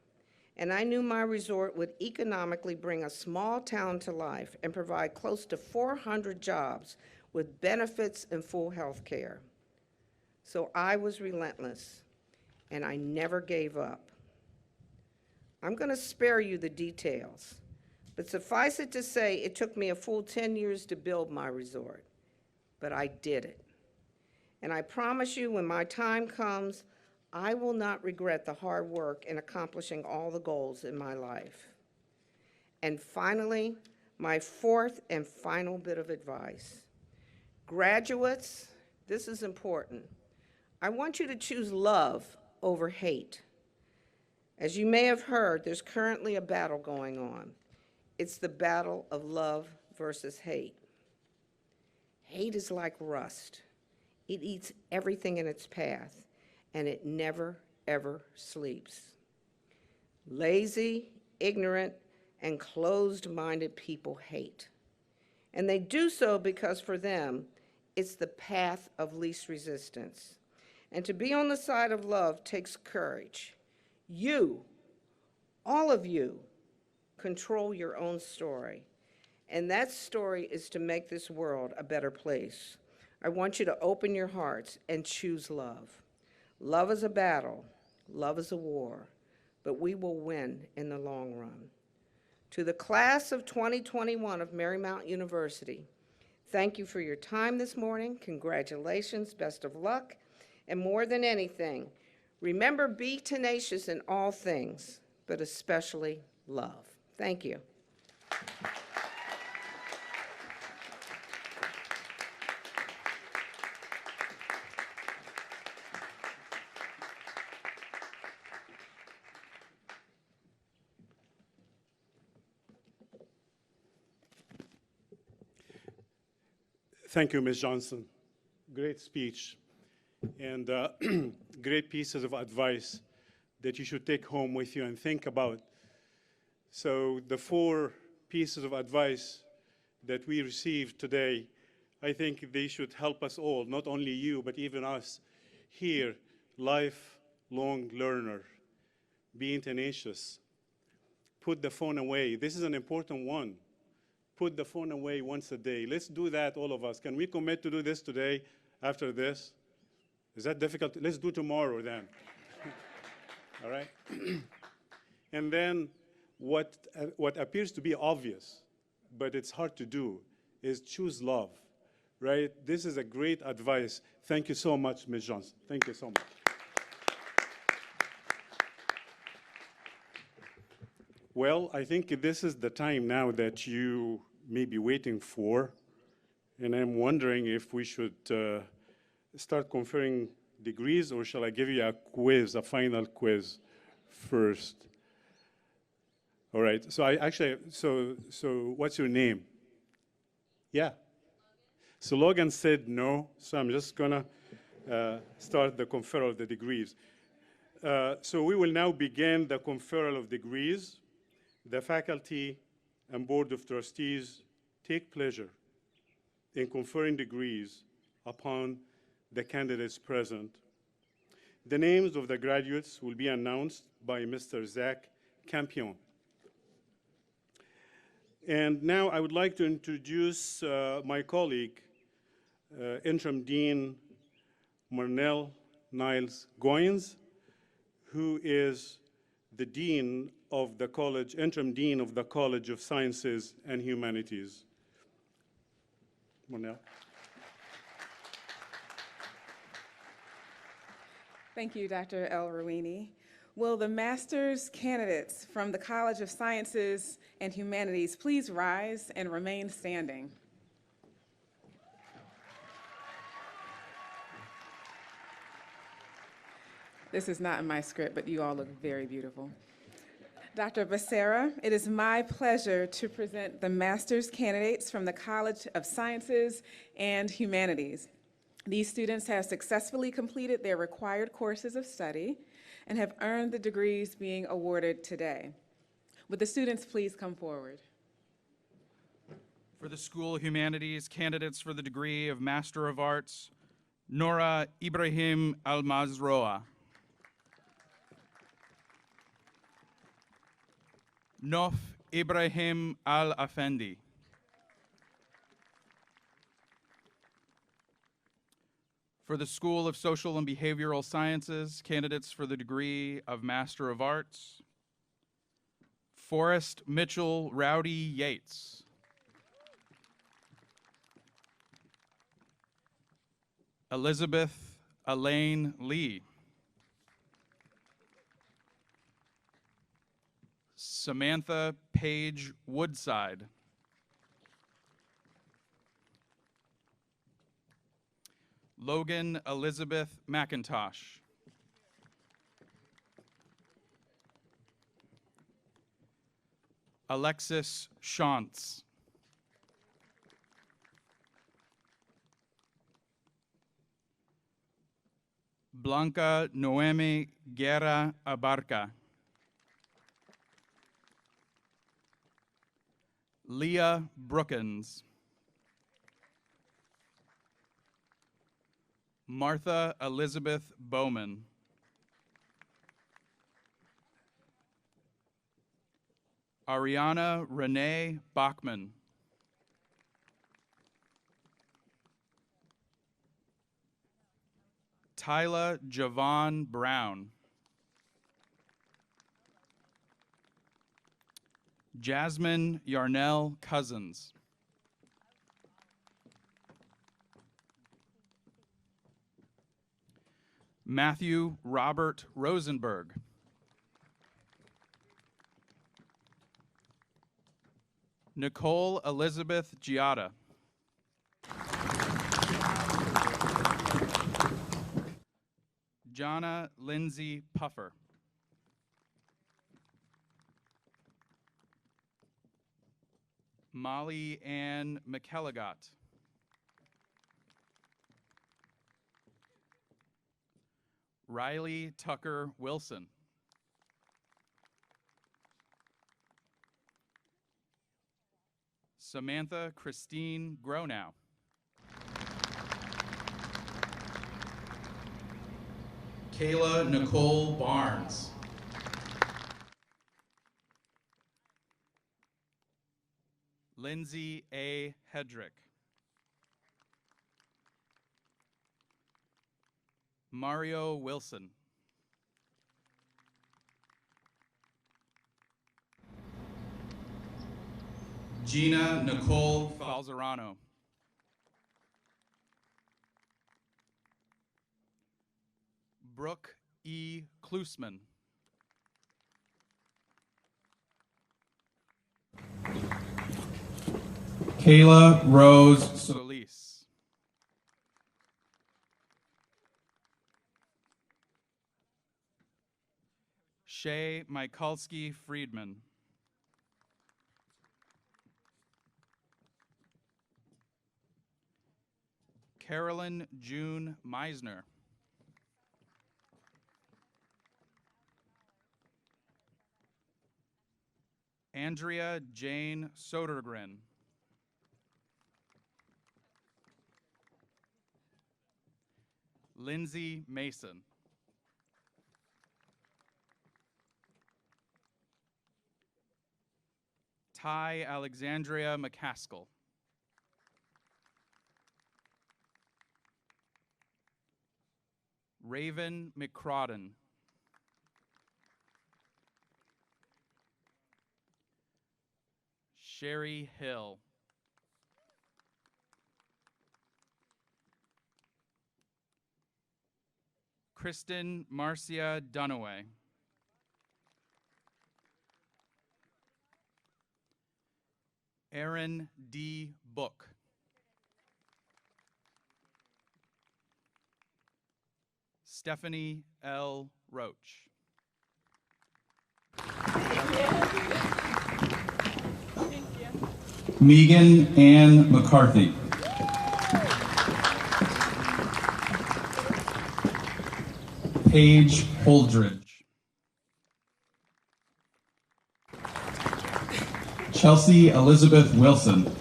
And I knew my resort would economically bring a small town to life and provide close to 400 jobs with benefits and full health care. So I was relentless, and I never gave up. I'm going to spare you the details, but suffice it to say it took me a full 10 years to build my resort, but I did it. And I promise you, when my time comes, I will not regret the hard work in accomplishing all the goals in my life. And finally, my fourth and final bit of advice. Graduates, This is important. I want you to choose love over hate. As you may have heard, there's currently a battle going on. It's the battle of love versus hate. Hate is like rust. It eats everything in its path, and it never, ever sleeps. Lazy, ignorant, and closed-minded people hate. And they do so because for them, it's the path of least resistance. And to be on the side of love takes courage. You, all of you, control your own story. And that story is to make this world a better place. I want you to open your hearts and choose love. Love is a battle, love is a war, but we will win in the long run. To the class of 2021 of Marymount University, thank you for your time this morning. Congratulations, best of luck, and more than anything, remember, be tenacious in all things, but especially love. Thank you. Thank you, Ms. Johnson. Great speech and great pieces of advice that you should take home with you and think about. So the 4 pieces of advice that we received today, I think they should help us all, not only you, but even us here, lifelong learner, being tenacious, put the phone away. This is an important one. Put the phone away once a day. Let's do that, all of us. Can we commit to do this today after this? Is that difficult? Let's do tomorrow then. All right? And then what appears to be obvious, but it's hard to do, is choose love, right? This is a great advice. Thank you so much, Ms. Johnson. Thank you so much. Well, I think this is the time now that you may be waiting for, and I'm wondering if we should start conferring degrees, or shall I give you a quiz, a final quiz first? All right, so so what's your name? Yeah. So Logan said no, so I'm just gonna start the conferral of the degrees. So we will now begin the conferral of degrees. The faculty and Board of Trustees take pleasure in conferring degrees upon the candidates present. The names of the graduates will be announced by Mr. Zach Campion. And now I would like to introduce my colleague, Interim Dean Marnell Niles Goins, who is the Dean of the College, Interim Dean of the College of Sciences and Humanities. Marnell. Thank you, Dr. El Rouini. Will the master's candidates from the College of Sciences and Humanities please rise and remain standing? This is not in my script, but you all look very beautiful. Dr. Becerra, it is my pleasure to present the master's candidates from the College of Sciences and Humanities. These students have successfully completed their required courses of study and have earned the degrees being awarded today. Would the students please come forward? For the School of Humanities, candidates for the degree of Master of Arts, Nora Ibrahim Almazroa. Nof Ibrahim Al-Afendi. For the School of Social and Behavioral Sciences, candidates for the degree of Master of Arts, Forrest Mitchell Rowdy Yates. Elizabeth Elaine Lee. Samantha Page Woodside. Logan Elizabeth McIntosh. Alexis Shantz. Blanca Noemi Guerra Abarca. Leah Brookins. Martha Elizabeth Bowman. Ariana Renee Bachman. Tyla Javon Brown. Jasmine Yarnell Cousins. Matthew Robert Rosenberg. Nicole Elizabeth Giada. Jonna Lindsay Puffer. Molly Ann McElligott. Riley Tucker Wilson. Samantha Christine Gronow. Kayla Nicole Barnes. Lindsay A. Hedrick. Mario Wilson. Gina Nicole Falzerano. Brooke E. Klusman. Kayla Rose Solis. Shay Mikulski Friedman. Carolyn June Meisner. Andrea Jane Sodergren. Lindsay Mason. Ty Alexandria McCaskill. Raven McCrawdon. Sherry Hill. Kristen Marcia Dunaway. Aaron D. Book. Stephanie L. Roach. Megan Ann McCarthy. Paige Holdridge. Chelsea Elizabeth Wilson.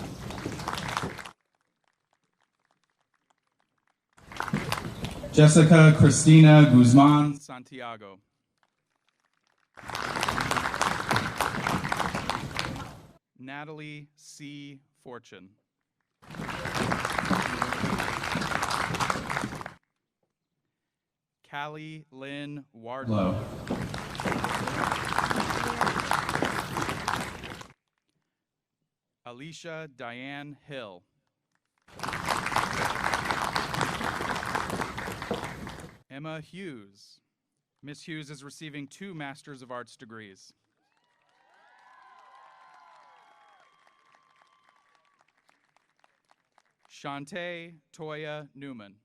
Jessica Christina Guzman Santiago. Natalie C. Fortune. Callie Lynn Wardlow. Alicia Diane Hill. Emma Hughes. Miss Hughes is receiving 2 Masters of Arts degrees. Shantae Toya Newman.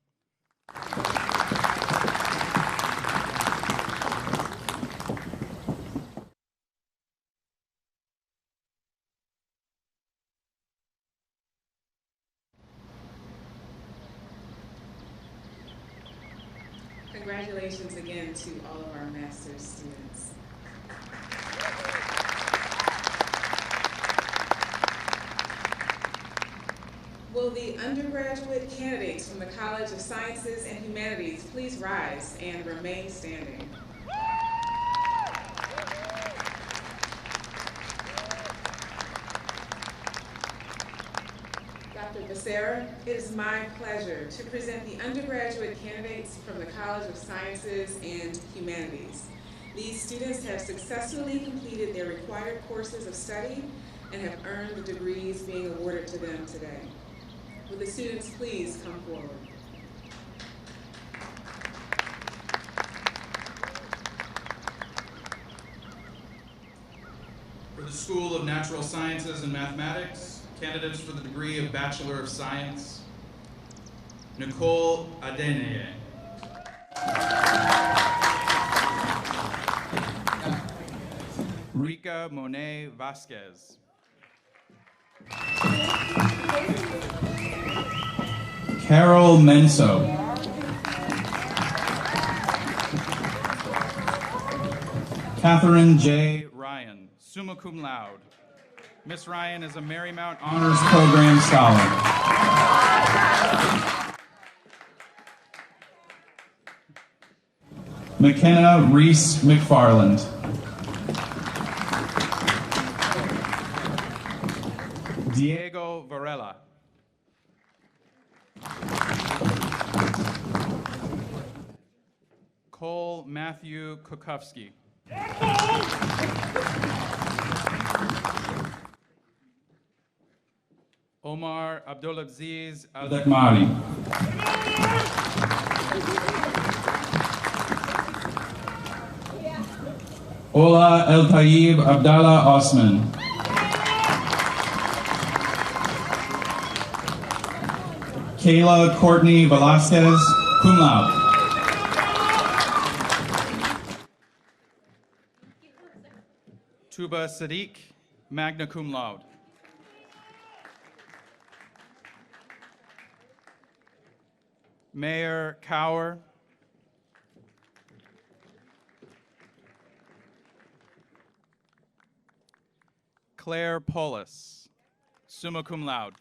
Congratulations again to all of our master's students. Will the undergraduate candidates from the College of Sciences and Humanities please rise and remain standing? Dr. Becerra, it is my pleasure to present the undergraduate candidates from the College of Sciences and Humanities. These students have successfully completed their required courses of study and have earned the degrees being awarded to them today. Will the students please come forward? For the School of Natural Sciences and Mathematics, candidates for the degree of Bachelor of Science, Nicole Adeneye. Rika Monet Vasquez. Carol Menso. Catherine J. Ryan, summa cum laude. Miss Ryan is a Marymount Honors Program Scholar. McKenna Reese McFarland. Diego Varela. Cole Matthew Kukowski. Omar Abdulaziz Al-Dekmari. Ola El Tayyib Abdallah Osman. Kayla Courtney Velasquez, cum laude. Tuba Sadiq, magna cum laude. Mayor Cower. Claire Polis, summa cum laude.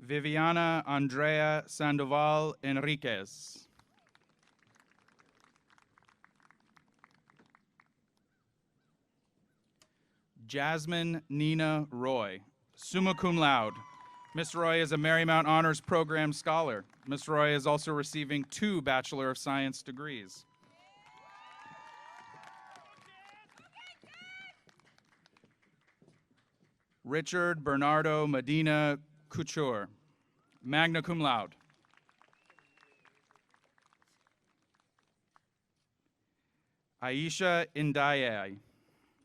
Viviana Andrea Sandoval Enriquez. Jasmine Nina Roy, summa cum laude. Miss Roy is a Marymount Honors Program Scholar. Miss Roy is also receiving 2 Bachelor of Science degrees. Richard Bernardo Medina Couture, magna cum laude. Aisha Indaye,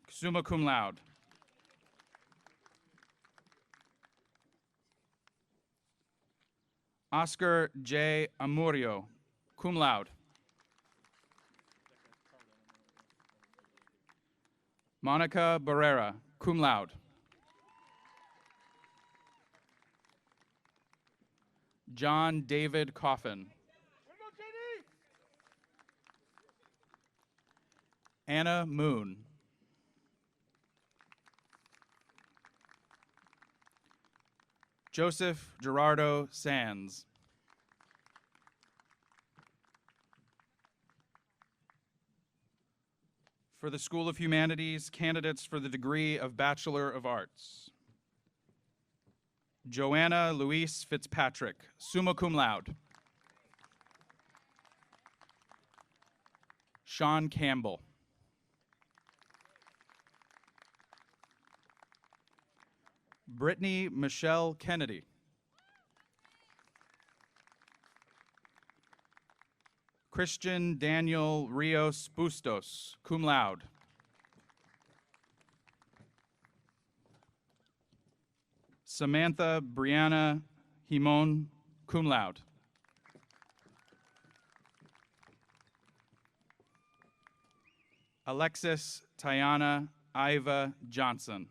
summa cum laude. Oscar J. Amurio, cum laude. Monica Barrera, cum laude. John David Coffin. Anna Moon. Joseph Gerardo Sands. For the School of Humanities, candidates for the degree of Bachelor of Arts. Joanna Louise Fitzpatrick, summa cum laude. Sean Campbell. Brittany Michelle Kennedy. Christian Daniel Rios Bustos, cum laude. Samantha Brianna Himon, cum laude. Alexis Tiana Iva Johnson.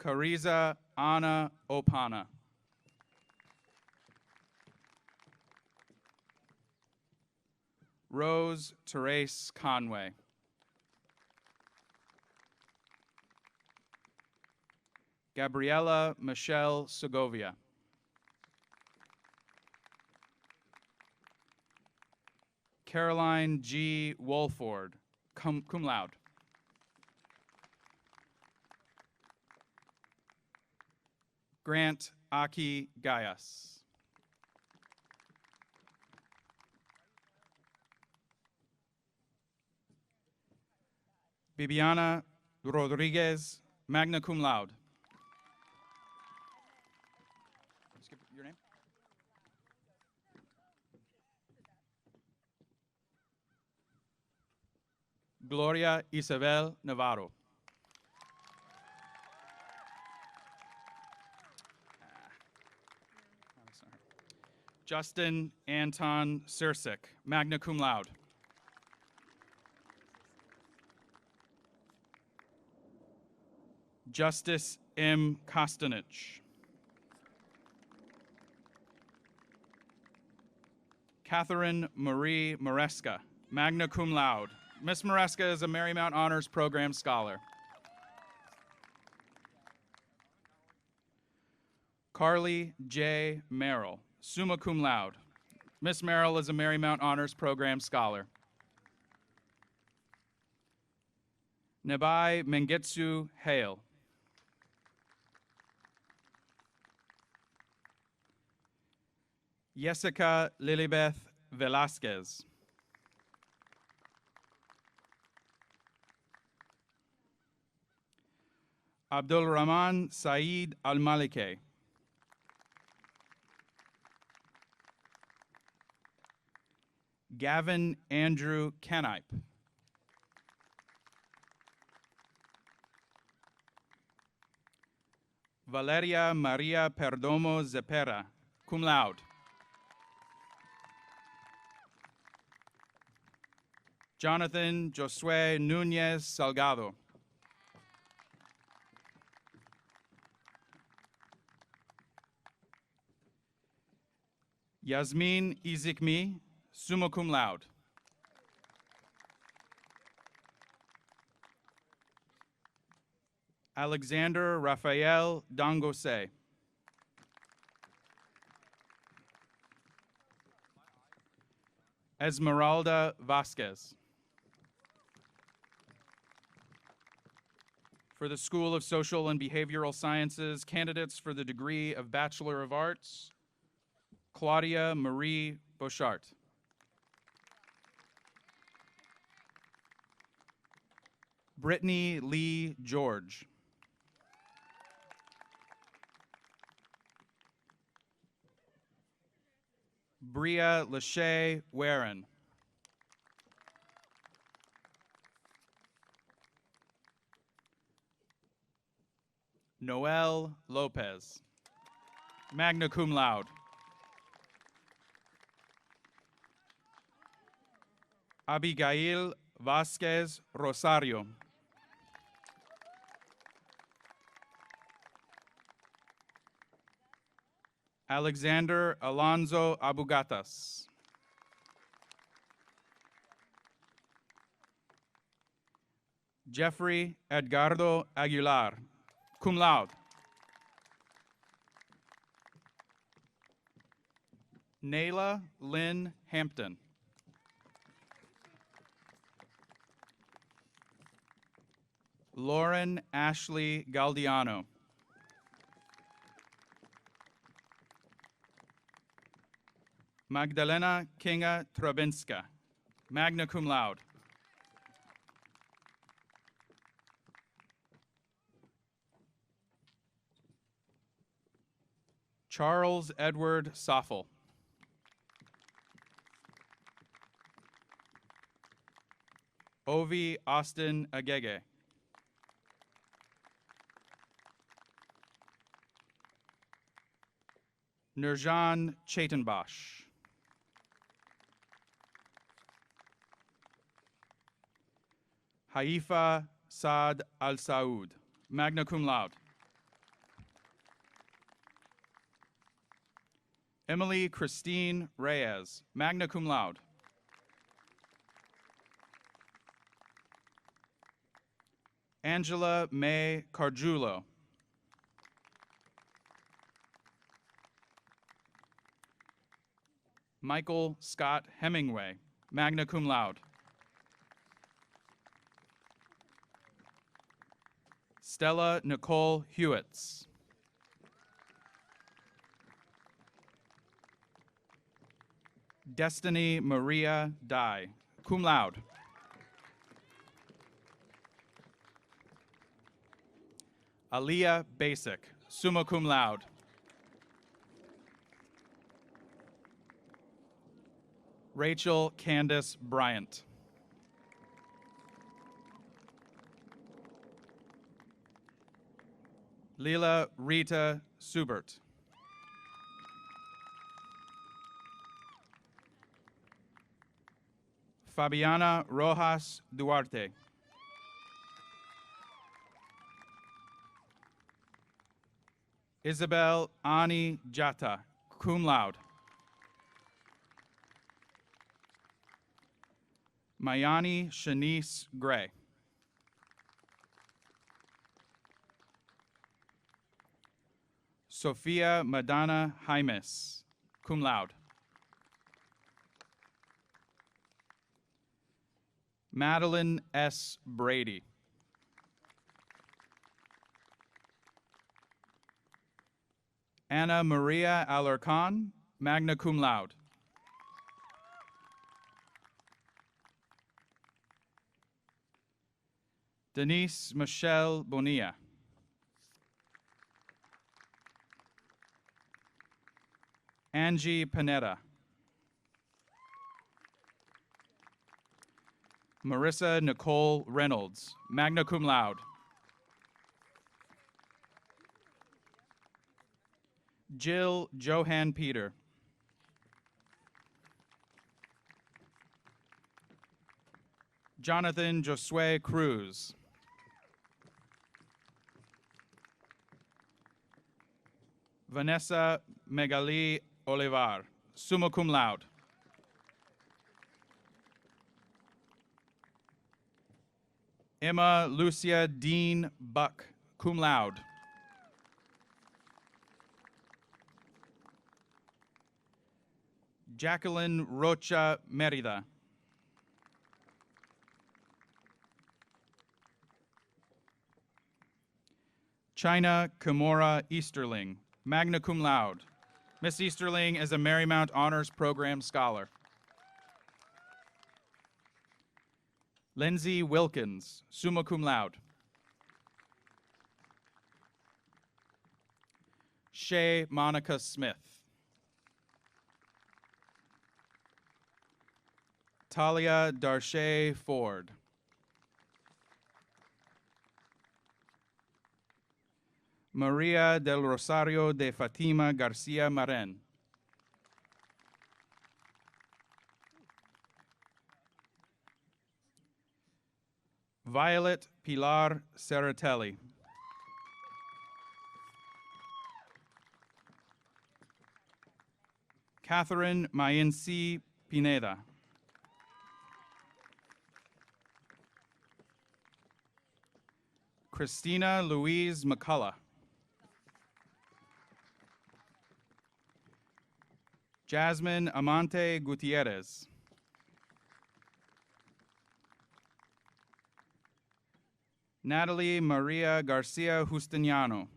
Kariza Anna Opana. Rose Therese Conway. Gabriella Michelle Segovia. Caroline G. Wolford, cum laude. Grant Aki Gaius. Bibiana Rodriguez, magna cum laude. Skip your name? Gloria Isabel Navarro. Justin Anton Sirsik, magna cum laude. Justice M. Kostanich. Catherine Marie Maresca, magna cum laude. Miss Maresca is a Marymount Honors Program scholar. Carly J. Merrill, summa cum laude. Miss Merrill is a Marymount Honors Program scholar. Nebai Mengetsu Hale. Jessica Lilibeth Velasquez. Abdul Rahman Saeed Al-Malike. Gavin Andrew Kanipe. Valeria Maria Perdomo Zepera, cum laude. Jonathan Josue Nunez Salgado. Yasmin Izikmi, summa cum laude. Alexander Rafael Dangose. Esmeralda Vasquez. For the School of Social and Behavioral Sciences, candidates for the degree of Bachelor of Arts, Claudia Marie Bochart. Brittany Lee George. Bria Lachey Warren. Noel Lopez, magna cum laude. Abigail Vasquez Rosario. Alexander Alonso Abugatas. Jeffrey Edgardo Aguilar, cum laude. Nayla Lynn Hampton. Lauren Ashley Galdiano. Magdalena Kinga Trabinska, magna cum laude. Charles Edward Soffel. Ovi Austin Agege. Nurjan Chaitanbash. Haifa Saad Al Saud, magna cum laude. Emily Christine Reyes, magna cum laude. Angela May Cargiulo. Michael Scott Hemingway, magna cum laude. Stella Nicole Hewitts. Destiny Maria Dye, cum laude. Aliyah Basic, summa cum laude. Rachel Candace Bryant. Leela Rita Subert. Fabiana Rojas Duarte. Isabel Ani Jata, cum laude. Mayani Shanice Gray. Sophia Madonna Jaimes, cum laude. Madeline S. Brady. Anna Maria Alarcon, magna cum laude. Denise Michelle Bonilla. Angie Panetta. Marissa Nicole Reynolds, magna cum laude. Jill Johan Peter. Jonathan Josue Cruz. Vanessa Megali Olivar, summa cum laude. Emma Lucia Dean Buck, cum laude. Jacqueline Rocha Merida. China Kimura Easterling, magna cum laude. Miss Easterling is a Marymount Honors Program scholar. Lindsay Wilkins, summa cum laude. Shay Monica Smith. Talia Darshay Ford. Maria del Rosario de Fatima Garcia Maren. Violet Pilar Serratelli. Catherine Mayensi Pineda. Christina Louise McCullough. Jasmine Amante Gutierrez. Natalie Maria Garcia Justiniano.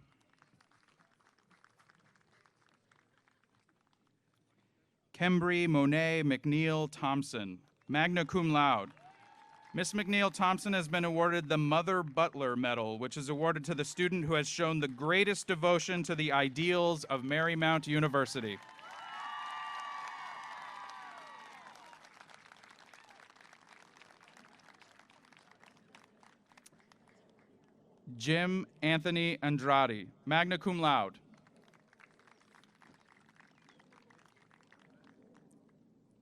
Kembry Monet McNeil Thompson, magna cum laude. Miss McNeil Thompson has been awarded the Mother Butler Medal, which is awarded to the student who has shown the greatest devotion to the ideals of Marymount University. Jim Anthony Andrade, magna cum laude.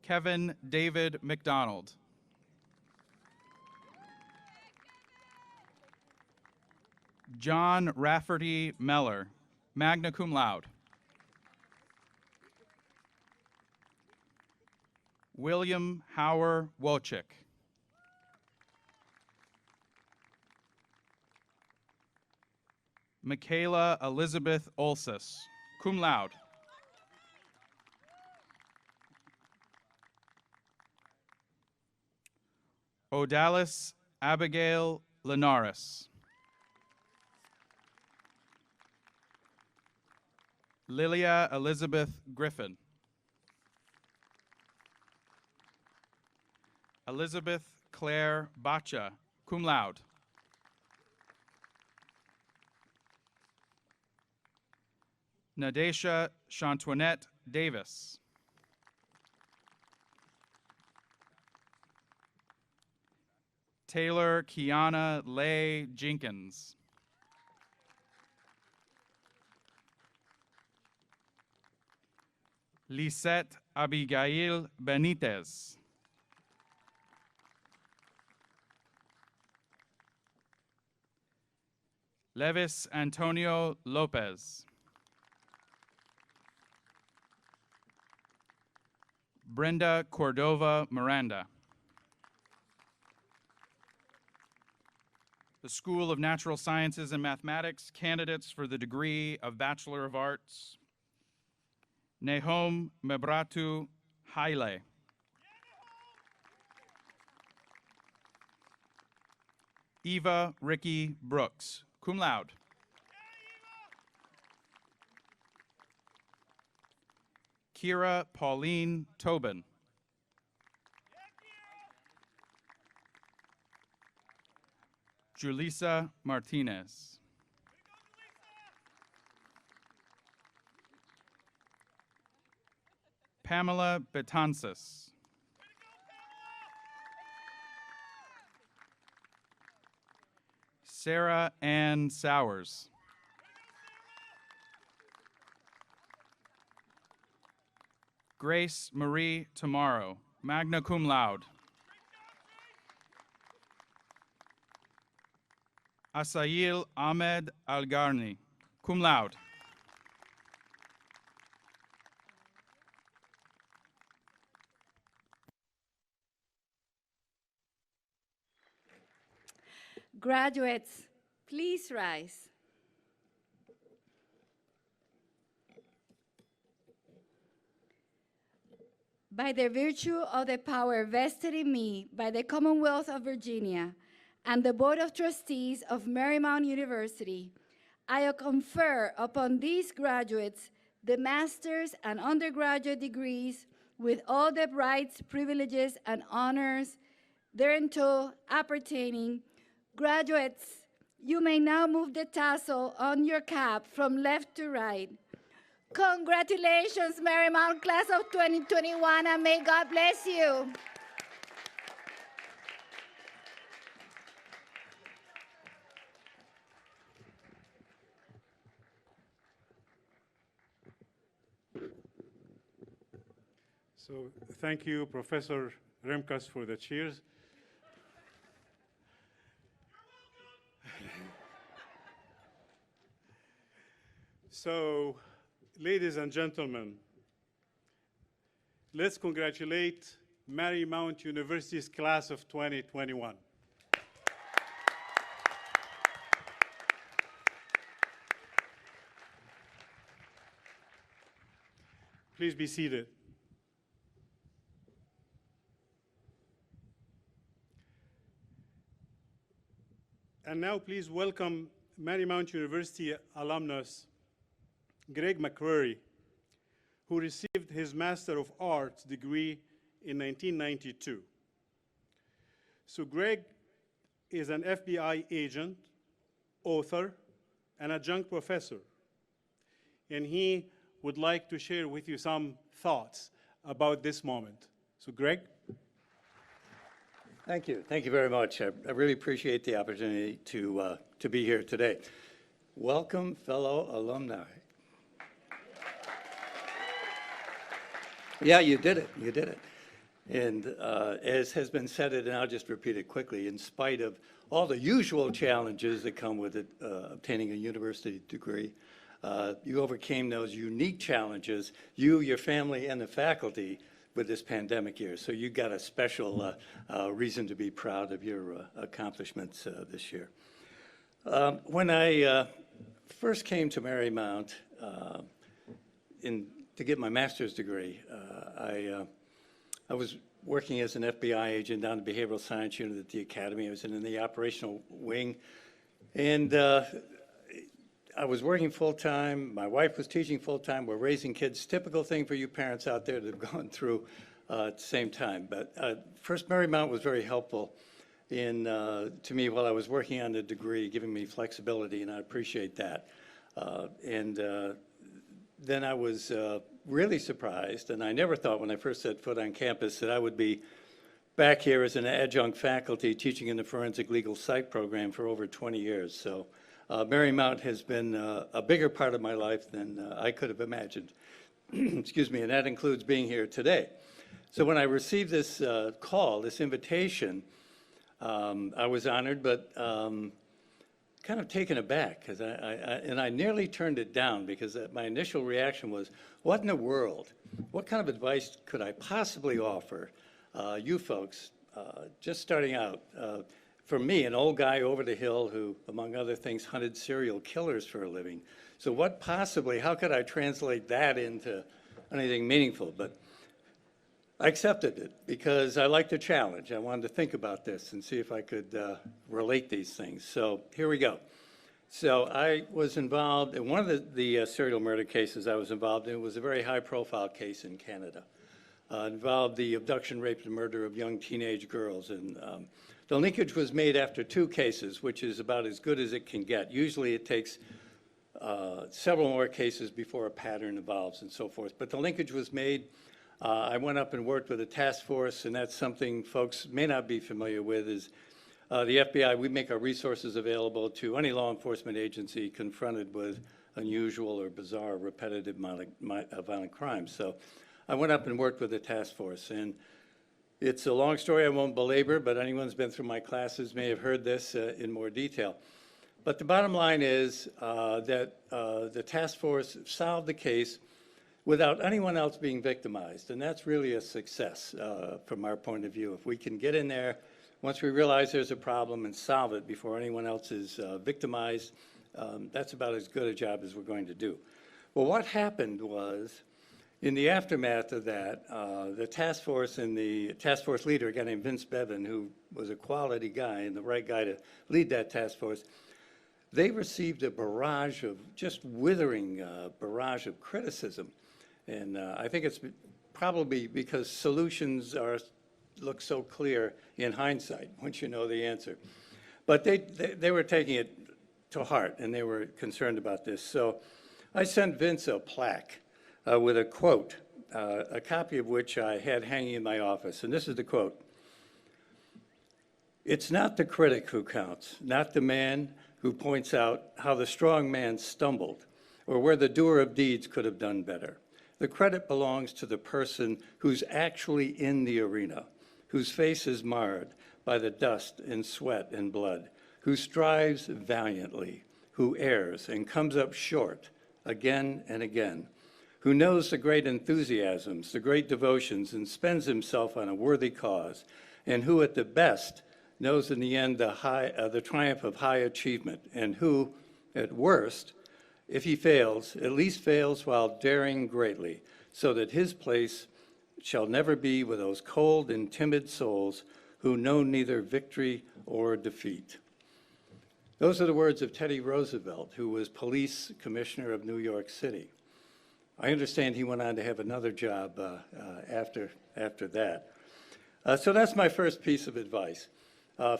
Kevin David McDonald. John Rafferty Meller, magna cum laude. William Hauer Wojcik. Michaela Elizabeth Olsis, cum laude. Odalis Abigail Linares. Lilia Elizabeth Griffin. Elizabeth Claire Bacha, cum laude. Nadesha Chantoinette Davis. Taylor Kiana Leigh Jenkins. Lisette Abigail Benitez. Levis Antonio Lopez. Brenda Cordova Miranda. The School of Natural Sciences and Mathematics candidates for the degree of Bachelor of Arts. Nahom Mebratu Haile. Eva Ricky Brooks, cum laude. Kira Pauline Tobin. Julissa Martinez. Pamela Betances. Sarah Ann Sowers. Grace Marie Tomorrow, magna cum laude. Asail Ahmed Algarni, cum laude. Graduates, please rise. By the virtue of the power vested in me by the Commonwealth of Virginia and the Board of Trustees of Marymount University, I confer upon these graduates the master's and undergraduate degrees with all the rights, privileges, and honors thereunto appertaining. Graduates, you may now move the tassel on your cap from left to right. Congratulations, Marymount class of 2021, and may God bless you. So thank you, Professor Remkas, for the cheers. So, ladies and gentlemen, let's congratulate Marymount University's class of 2021. Please be seated. And now please welcome Marymount University alumnus Greg McCreary, who received his Master of Arts degree in 1992. So Greg is an FBI agent, author, and adjunct professor. And he would like to share with you some thoughts about this moment. So Greg? Thank you. Thank you very much. I really appreciate the opportunity to be here today. Welcome, fellow alumni. Yeah, you did it. You did it. And as has been said, and I'll just repeat it quickly, in spite of all the usual challenges that come with it, obtaining a university degree, you overcame those unique challenges. You, your family, and the faculty with this pandemic year. So you got a special reason to be proud of your accomplishments this year. When I first came to Marymount to get my master's degree, I was working as an FBI agent down the behavioral science unit at the academy. I was in the operational wing, and I was working full-time. My wife was teaching full-time. We're raising kids. Typical thing for you parents out there that have gone through at the same time. But first, Marymount was very helpful to me while I was working on the degree, giving me flexibility, and I appreciate that. Then I was really surprised, and I never thought when I first set foot on campus that I would be back here as an adjunct faculty teaching in the forensic legal psych program for over 20 years. So Marymount has been a bigger part of my life than I could have imagined. Excuse me, and that includes being here today. So when I received this call, this invitation, I was honored, but kind of taken aback, because I nearly turned it down, because my initial reaction was, what in the world? What kind of advice could I possibly offer you folks just starting out? For me, an old guy over the hill who, among other things, hunted serial killers for a living. So how could I translate that into anything meaningful? But I accepted it because I liked the challenge. I wanted to think about this and see if I could relate these things. So here we go. So I was involved in one of the serial murder cases I was involved in. Was a very high-profile case in Canada. Involved the abduction, rape, and murder of young teenage girls. And the linkage was made after 2 cases, which is about as good as it can get. Usually it takes several more cases before a pattern evolves and so forth. But the linkage was made. I went up and worked with a task force, and that's something folks may not be familiar with, is the FBI, we make our resources available to any law enforcement agency confronted with unusual or bizarre repetitive violent crimes. So I went up and worked with the task force, and it's a long story I won't belabor, but anyone who's been through my classes may have heard this in more detail. But the bottom line is that the task force solved the case without anyone else being victimized. And that's really a success from our point of view. If we can get in there, once we realize there's a problem, and solve it before anyone else is victimized, that's about as good a job as we're going to do. Well, what happened was, in the aftermath of that, the task force and the task force leader, a guy named Vince Bevan, who was a quality guy and the right guy to lead that task force, they received a barrage of, just withering barrage of criticism. And I think it's probably because solutions look so clear in hindsight once you know the answer. But they were taking it to heart, and they were concerned about this. So I sent Vince a plaque with a quote, a copy of which I had hanging in my office. And this is the quote. "It's not the critic who counts, not the man who points out how the strong man stumbled or where the doer of deeds could have done better. The credit belongs to the person who's actually in the arena, whose face is marred by the dust and sweat and blood, who strives valiantly, who errs and comes up short again and again, who knows the great enthusiasms, the great devotions, and spends himself on a worthy cause, and who at the best knows in the end the triumph of high achievement, and who, at worst, if he fails, at least fails while daring greatly, so that his place shall never be with those cold and timid souls who know neither victory or defeat." Those are the words of Teddy Roosevelt, who was police commissioner of New York City. I understand he went on to have another job after that. So that's my first piece of advice.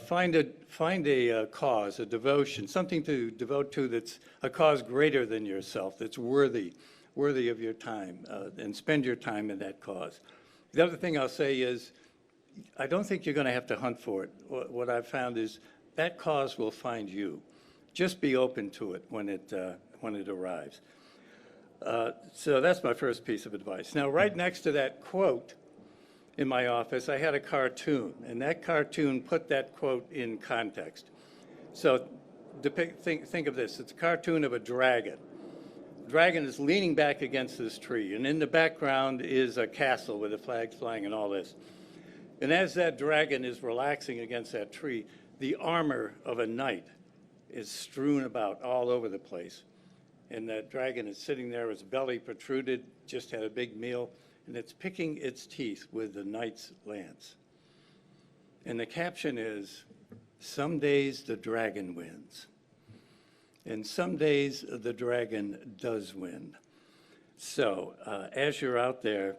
Find a cause, a devotion, something to devote to that's a cause greater than yourself, that's worthy of your time, and spend your time in that cause. The other thing I'll say is, I don't think you're going to have to hunt for it. What I've found is that cause will find you. Just be open to it when it arrives. So that's my first piece of advice. Now, right next to that quote in my office, I had a cartoon, and that cartoon put that quote in context. So think of this. It's a cartoon of a dragon dragon is leaning back against this tree, and in the background is a castle with the flags flying and all this. And as that dragon is relaxing against that tree, the armor of a knight is strewn about all over the place. And that dragon is sitting there, its belly protruded, just had a big meal, and it's picking its teeth with the knight's lance. And the caption is, "Some days the dragon wins. And some days the dragon does win." So as you're out there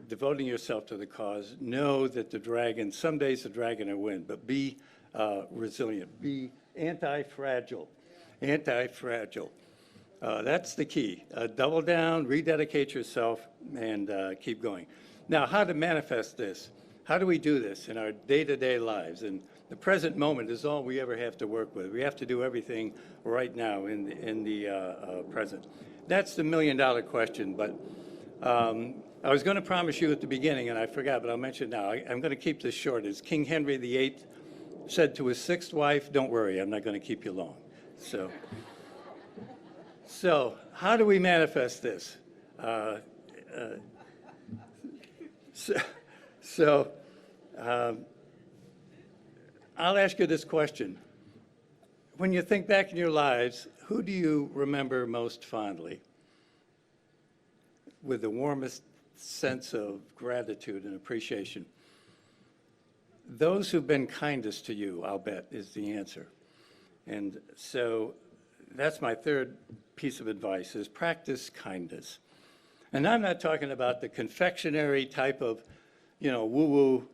devoting yourself to the cause, know that the dragon, some days the dragon will win, but be resilient, be anti-fragile, anti-fragile. That's the key. Double down, rededicate yourself, and keep going. Now, how to manifest this? How do we do this in our day-to-day lives? And the present moment is all we ever have to work with. We have to do everything right now in the present. That's the million-dollar question, but I was going to promise you at the beginning, and I forgot, but I'll mention now. I'm going to keep this short. As King Henry VIII said to his sixth wife, "Don't worry, I'm not going to keep you long." So how do we manifest this? I'll ask you this question. When you think back in your lives, who do you remember most fondly with the warmest sense of gratitude and appreciation? Those who've been kindest to you, I'll bet, is the answer. And so that's my third piece of advice, is practice kindness. And I'm not talking about the confectionery type of, woo-woo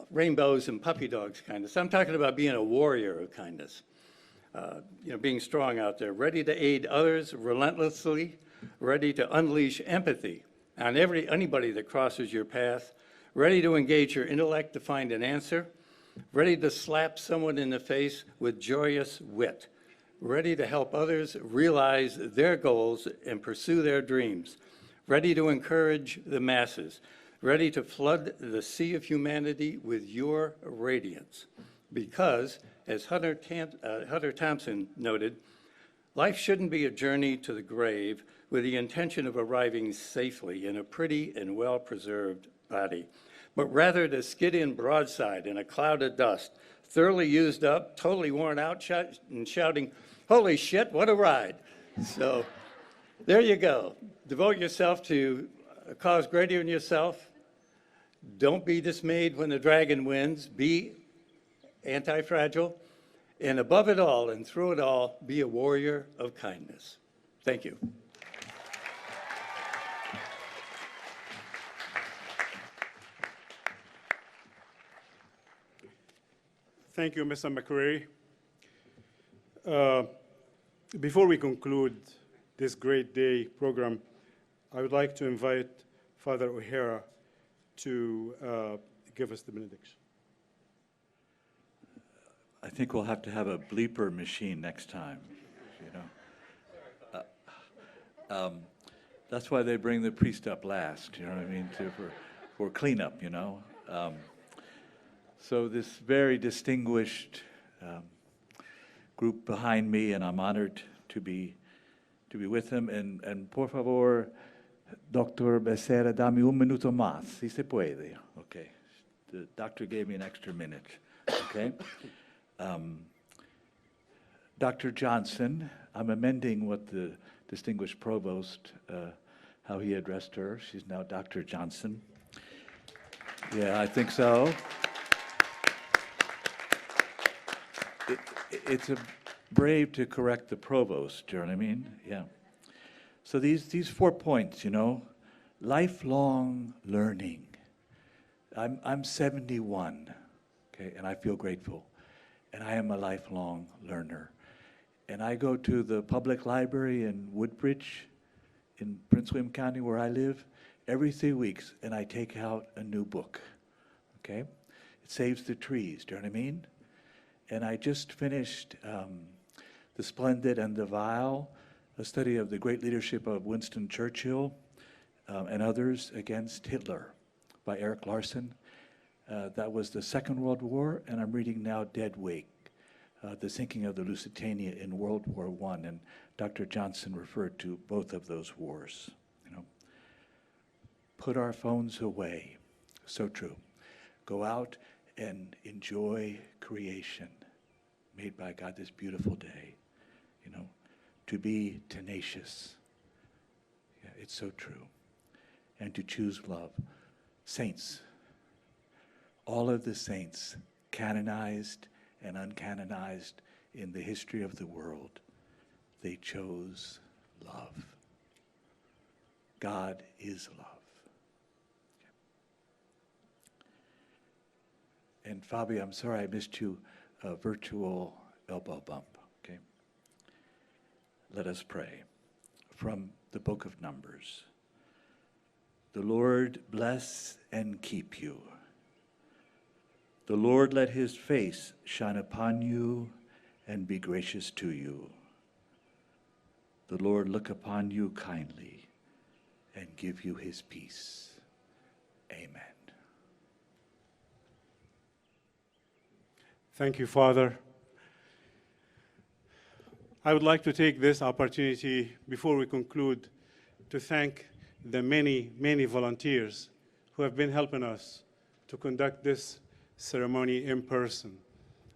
rainbows and puppy dogs kindness. I'm talking about being a warrior of kindness. Being strong out there, ready to aid others relentlessly, ready to unleash empathy on anybody that crosses your path, ready to engage your intellect to find an answer, ready to slap someone in the face with joyous wit, ready to help others realize their goals and pursue their dreams, ready to encourage the masses, ready to flood the sea of humanity with your radiance. Because, as Hunter Thompson noted, life shouldn't be a journey to the grave with the intention of arriving safely in a pretty and well-preserved body, but rather to skid in broadside in a cloud of dust, thoroughly used up, totally worn out, and shouting, "Holy shit, what a ride." So there you go. Devote yourself to a cause greater than yourself. Don't be dismayed when the dragon wins. Be anti-fragile. And above it all and through it all, be a warrior of kindness. Thank you. Thank you, Mr. McCreary. Before we conclude this great day program, I would like to invite Father O'Hara to give us the benediction. I think we'll have to have a bleeper machine next time, That's why they bring the priest up last, you know what I mean, for cleanup, So this very distinguished group behind me, and I'm honored to be with them. And por favor, Dr. Becerra, dame un minuto más, si se puede. Okay. The doctor gave me an extra minute. Okay. Dr. Johnson, I'm amending what the distinguished provost, how he addressed her. She's now Dr. Johnson. Yeah, I think so. It's brave to correct the provost, do you know what I mean? Yeah. So these 4 points, lifelong learning. I'm 71, okay, and I feel grateful. And I am a lifelong learner. And I go to the public library in Woodbridge, in Prince William County, where I live, every 3 weeks, and I take out a new book, okay? It saves the trees, do you know what I mean? And I just finished The Splendid and the Vile, a study of the great leadership of Winston Churchill and others against Hitler by Eric Larson. That was the Second World War, and I'm reading now Dead Weight the sinking of the Lusitania in World War I, and Dr. Johnson referred to both of those wars. Put our phones away. So true. Go out and enjoy creation made by God this beautiful day. To be tenacious. Yeah, it's so true. And to choose love. Saints. All of the saints, canonized and uncanonized in the history of the world, they chose love. God is love. And Fabi, I'm sorry I missed you a virtual elbow bump, okay? Let us pray. From the book of Numbers. The Lord bless and keep you. The Lord let his face shine upon you and be gracious to you. The Lord look upon you kindly and give you his peace. Amen. Thank you, Father. I would like to take this opportunity before we conclude to thank the many, many volunteers who have been helping us to conduct this ceremony in person.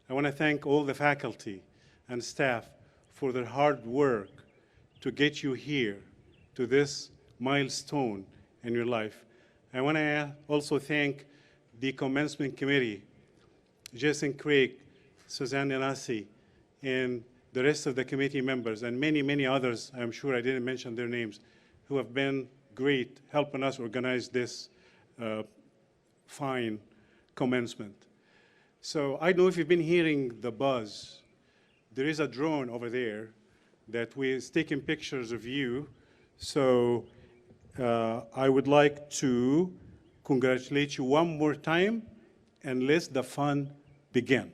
I want to thank all the faculty and staff for their hard work to get you here to this milestone in your life. I want to also thank the commencement committee, Jason Craig, Suzanne Yanasi, and the rest of the committee members, and many, many others, I'm sure I didn't mention their names, who have been great helping us organize this fine commencement. So I don't know if you've been hearing the buzz. There is a drone over there that is taking pictures of you. So I would like to congratulate you one more time and let the fun begin.